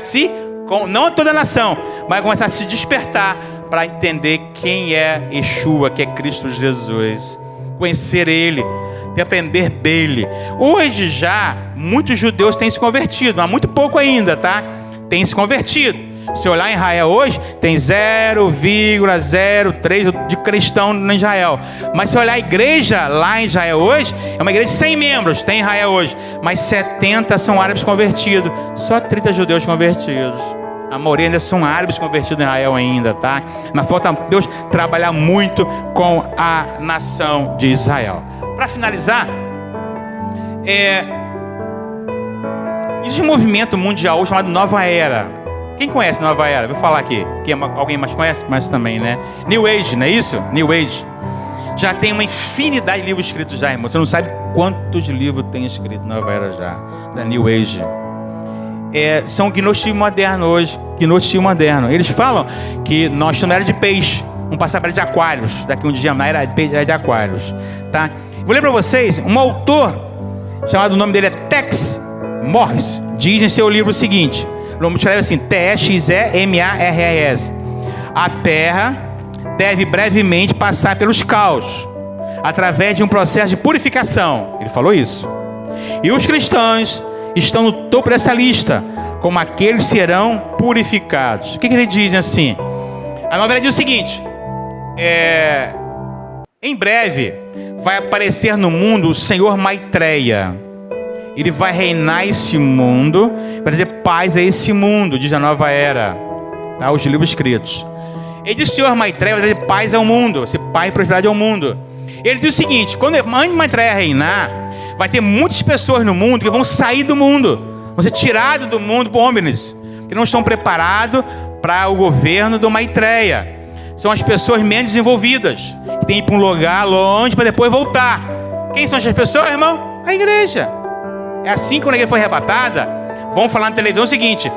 não toda a nação, mas começar a se despertar para entender quem é Yeshua, que é Cristo Jesus, conhecer Ele e aprender dele. Hoje já muitos judeus têm se convertido, mas muito pouco ainda, tá? Tem se convertido. Se olhar em Israel hoje, tem 0,03 de cristão em Israel. Mas se olhar a igreja lá em Israel hoje, é uma igreja de 100 membros, tem em Israel hoje, mas 70 são árabes convertidos, só 30 judeus convertidos. A maioria ainda são árabes convertidos em Israel ainda, tá? Mas falta Deus trabalhar muito com a nação de Israel. Para finalizar, existe um movimento mundial chamado Nova Era. Quem conhece Nova Era? Vou falar aqui. Alguém mais conhece? Mas também, né? New Age, não é isso? New Age. Já tem uma infinidade de livros escritos já, irmão. Você não sabe quantos livros tem escrito Nova Era já, da New Age. São gnosticismo moderno hoje. Gnosticismo moderno. Eles falam que nós estamos na era de peixe. Vamos passar para a era de aquários. Daqui um dia na era de aquários. Tá? Vou ler para vocês um autor, chamado, o nome dele é Tex Morris. Diz em seu livro o seguinte. O nome escreve assim, T-E-X-E-M-A-R-R-S. A Terra deve brevemente passar pelos caos, através de um processo de purificação. Ele falou isso. E os cristãos estão no topo dessa lista, como aqueles que serão purificados. O que ele diz assim? A novela diz o seguinte: em breve vai aparecer no mundo o Senhor Maitreya. Ele vai reinar esse mundo, vai trazer paz a esse mundo, diz a Nova Era, tá? Os livros escritos. Ele diz: o Senhor Maitreya vai trazer paz ao mundo, ser paz e prosperidade ao mundo. Ele diz o seguinte: quando Maitreya reinar, vai ter muitas pessoas no mundo que vão sair do mundo, vão ser tirados do mundo por homens, que não estão preparados para o governo do Maitreya. São as pessoas menos desenvolvidas, que têm que ir para um lugar longe para depois voltar. Quem são essas pessoas, irmão? A igreja. É assim que quando a igreja foi arrebatada, vão falar na televisão o seguinte: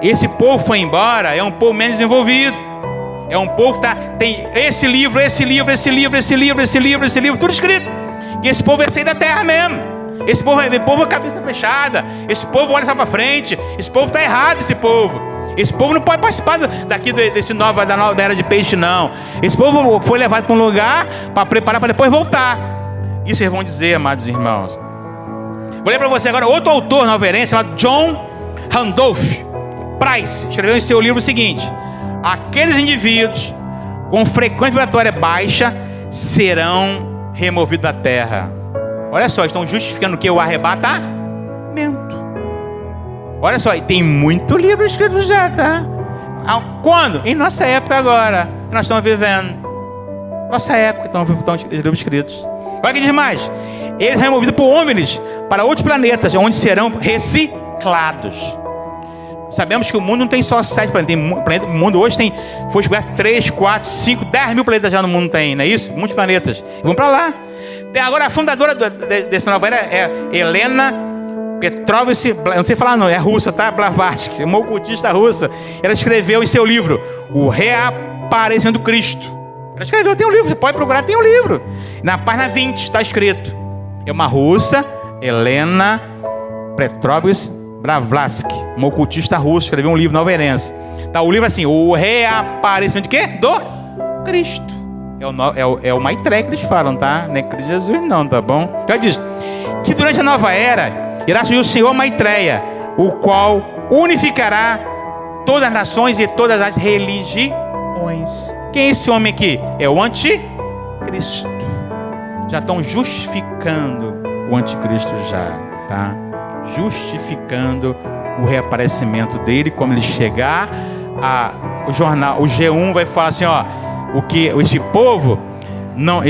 esse povo foi embora, é um povo menos desenvolvido. É um povo que tem esse livro, tudo escrito. E esse povo vai sair da terra mesmo. Esse povo é cabeça fechada. Esse povo olha só para frente. Esse povo está errado, esse povo. Esse povo não pode participar daqui da era de peixe, não. Esse povo foi levado para um lugar para preparar para depois voltar. Isso eles vão dizer, amados irmãos. Vou ler para você agora outro autor noverense chamado John Randolph Price. Escreveu em seu livro o seguinte: aqueles indivíduos com frequência vibratória baixa serão removidos da terra. Olha só, estão justificando o que? O arrebatamento. Olha só, e tem muito livro escrito já, tá? Quando? Em nossa época agora, que nós estamos vivendo. Nossa época, estão os livros escritos. Olha que diz mais: eles são removidos por homens para outros planetas, onde serão reciclados. Sabemos que o mundo não tem só 7 planetas. O mundo hoje foi descoberto 3, 4, 5, 10 mil planetas já no mundo tem, não é isso? Muitos planetas. E vamos para lá. Agora a fundadora dessa nova era é Helena Petrovsky, eu não sei falar não, é russa, tá? Blavatsky, uma ocultista russa. Ela escreveu em seu livro O Reaparecimento do Cristo. Ela escreveu, tem um livro, você pode procurar, tem um livro. Na página 20 está escrito. É uma russa, Helena Petrovsky Blavatsky, uma ocultista russa, escreveu um livro noverense. Tá, o livro assim, O Reaparecimento de quê? Do Cristo. É o Maitreya que eles falam, tá? Não é Cristo Jesus não, tá bom? Já diz que durante a nova era irá surgir o Senhor Maitreya, o qual unificará todas as nações e todas as religiões. Quem é esse homem aqui? É o anticristo. Já estão justificando o anticristo já, tá? Justificando o reaparecimento dele. Como ele chegar, o jornal, o G1 vai falar assim, esse povo não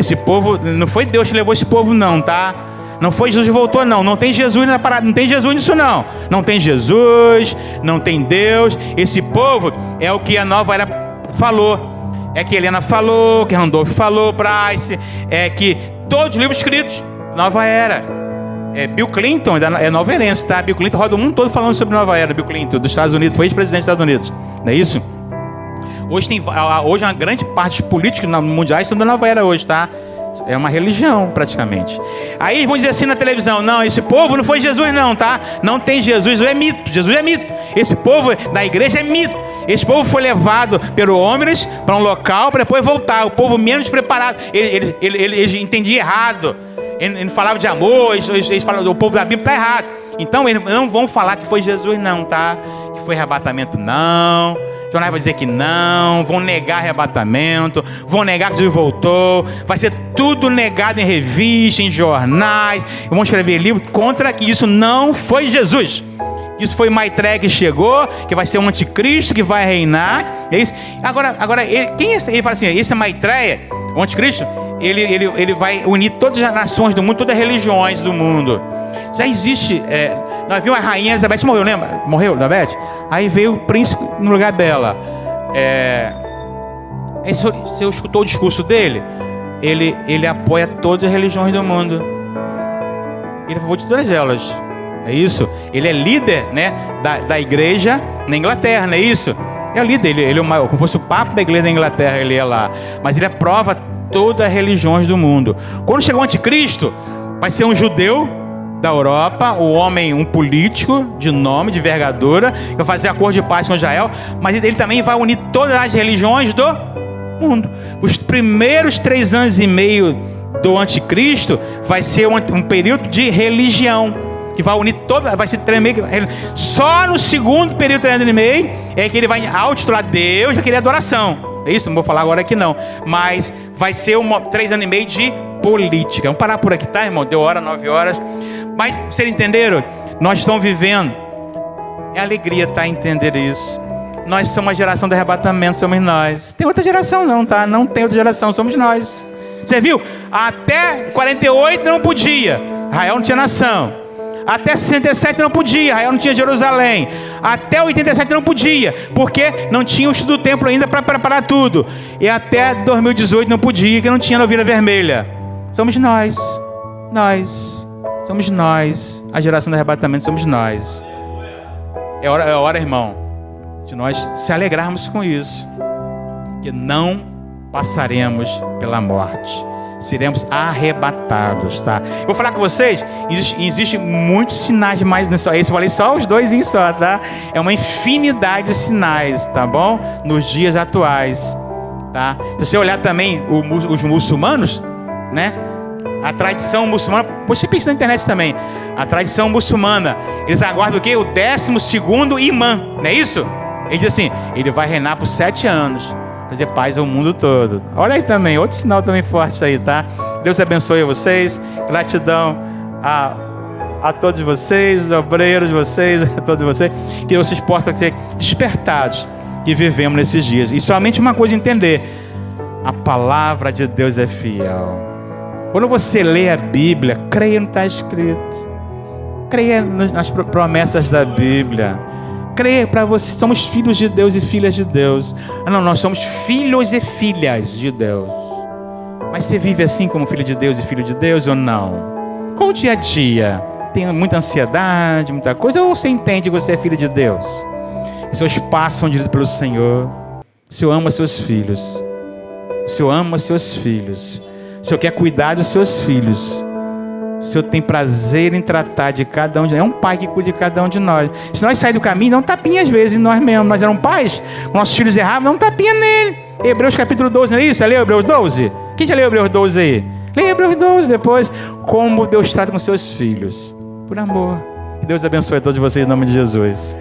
foi Deus que levou esse povo não, tá? Não foi Jesus que voltou não, não tem Jesus na parada, não tem Jesus nisso não. Não tem Jesus, não tem Deus. Esse povo é o que a nova era falou. É que Helena falou, que Randolph falou, Price, é que todos os livros escritos, nova era. Bill Clinton é noverense, tá? Bill Clinton roda o mundo todo falando sobre nova era. Bill Clinton, dos Estados Unidos, foi ex-presidente dos Estados Unidos, não é isso? Hoje uma grande parte dos políticos mundiais são da nova era hoje, tá? É uma religião praticamente. Aí vão dizer assim na televisão: não, esse povo não foi Jesus não, tá? Não tem Jesus, Jesus é mito. Jesus é mito. Esse povo da igreja é mito. Esse povo foi levado pelos homens para um local para depois voltar. O povo menos preparado. Eles entendiam errado. Ele não falava de amor. Eles falavam, o povo da Bíblia está errado. Então eles não vão falar que foi Jesus não, tá? Que foi arrebatamento não. O jornal vai dizer que não. Vão negar arrebatamento. Vão negar que Jesus voltou. Vai ser tudo negado em revistas, em jornais. Vão escrever livro contra que isso não foi Jesus. Isso foi Maitreya que chegou, que vai ser um anticristo que vai reinar. É isso. Agora ele fala assim, esse Maitreya, o anticristo, ele vai unir todas as nações do mundo, todas as religiões do mundo. Já existe, nós vimos a rainha Elizabeth morreu, lembra? Morreu, Elizabeth? Aí veio o príncipe no lugar dela. Você escutou o discurso dele? Ele apoia todas as religiões do mundo. Ele é a favor de todas elas. É isso? Ele é líder, né, da igreja na Inglaterra, não é isso? É o líder, ele é como fosse o papa da igreja da Inglaterra, ele é lá. Mas ele aprova todas as religiões do mundo. Quando chegar o anticristo, vai ser um judeu da Europa, o homem, um político de nome, de envergadura, que vai fazer acordo de paz com Israel, mas ele também vai unir todas as religiões do mundo. Os primeiros 3 anos e meio do anticristo vai ser um período de religião, que vai unir toda, vai ser 3 anos e meio. Só no segundo período de 3 anos e meio é que ele vai autotitular Deus, vai querer adoração. É isso? Não vou falar agora aqui não. Mas vai ser 3 anos e meio de política. Vamos parar por aqui, tá, irmão? Deu hora, 9 horas. Mas, vocês entenderam? Nós estamos vivendo. É alegria, tá? Entender isso. Nós somos a geração do arrebatamento, somos nós. Tem outra geração não, tá? Não tem outra geração, somos nós. Você viu? Até 48 não podia. Israel não tinha nação. Até 67 não podia, Israel não tinha Jerusalém. Até 87 não podia, porque não tinha o estudo do templo ainda para preparar tudo. E até 2018 não podia, porque não tinha novilha vermelha. Somos nós. Somos nós. A geração do arrebatamento somos nós. É hora, irmão, de nós se alegrarmos com isso. Que não passaremos pela morte. Seremos arrebatados, tá? Eu vou falar com vocês, existe muitos sinais demais nisso. Esse eu falei só os 2 só, tá? É uma infinidade de sinais, tá bom? Nos dias atuais, tá? Se você olhar também os muçulmanos, né? A tradição muçulmana, você pensa na internet também. A tradição muçulmana, eles aguardam o quê? O 12º imã, não é isso? Ele diz assim, ele vai reinar por 7 anos. Trazer paz ao mundo todo. Olha aí também, outro sinal também forte aí, tá? Deus abençoe vocês. Gratidão a todos vocês, os obreiros de vocês, a todos vocês. Que vocês possam ser despertados que vivemos nesses dias. E somente uma coisa entender: a palavra de Deus é fiel. Quando você lê a Bíblia, creia no que está escrito. Creia nas promessas da Bíblia. Creia para você, somos filhos de Deus e filhas de Deus. Não, nós somos filhos e filhas de Deus. Mas você vive assim como filho de Deus e filho de Deus ou não? Qual o dia a dia? Tem muita ansiedade, muita coisa? Ou você entende que você é filho de Deus? Que seus passos são dirigidos pelo Senhor. O Senhor ama seus filhos. O Senhor ama seus filhos. O Senhor quer cuidar dos seus filhos. O Senhor tem prazer em tratar de cada um de nós. É um pai que cuida de cada um de nós. Se nós sairmos do caminho, dá um tapinha às vezes em nós mesmos. Nós éramos pais, nossos filhos erravam, dá um tapinha nele. Hebreus capítulo 12, não é isso? Você leu Hebreus 12? Quem já leu Hebreus 12 aí? Leia Hebreus 12 depois. Como Deus trata com seus filhos. Por amor. Que Deus abençoe a todos vocês em nome de Jesus.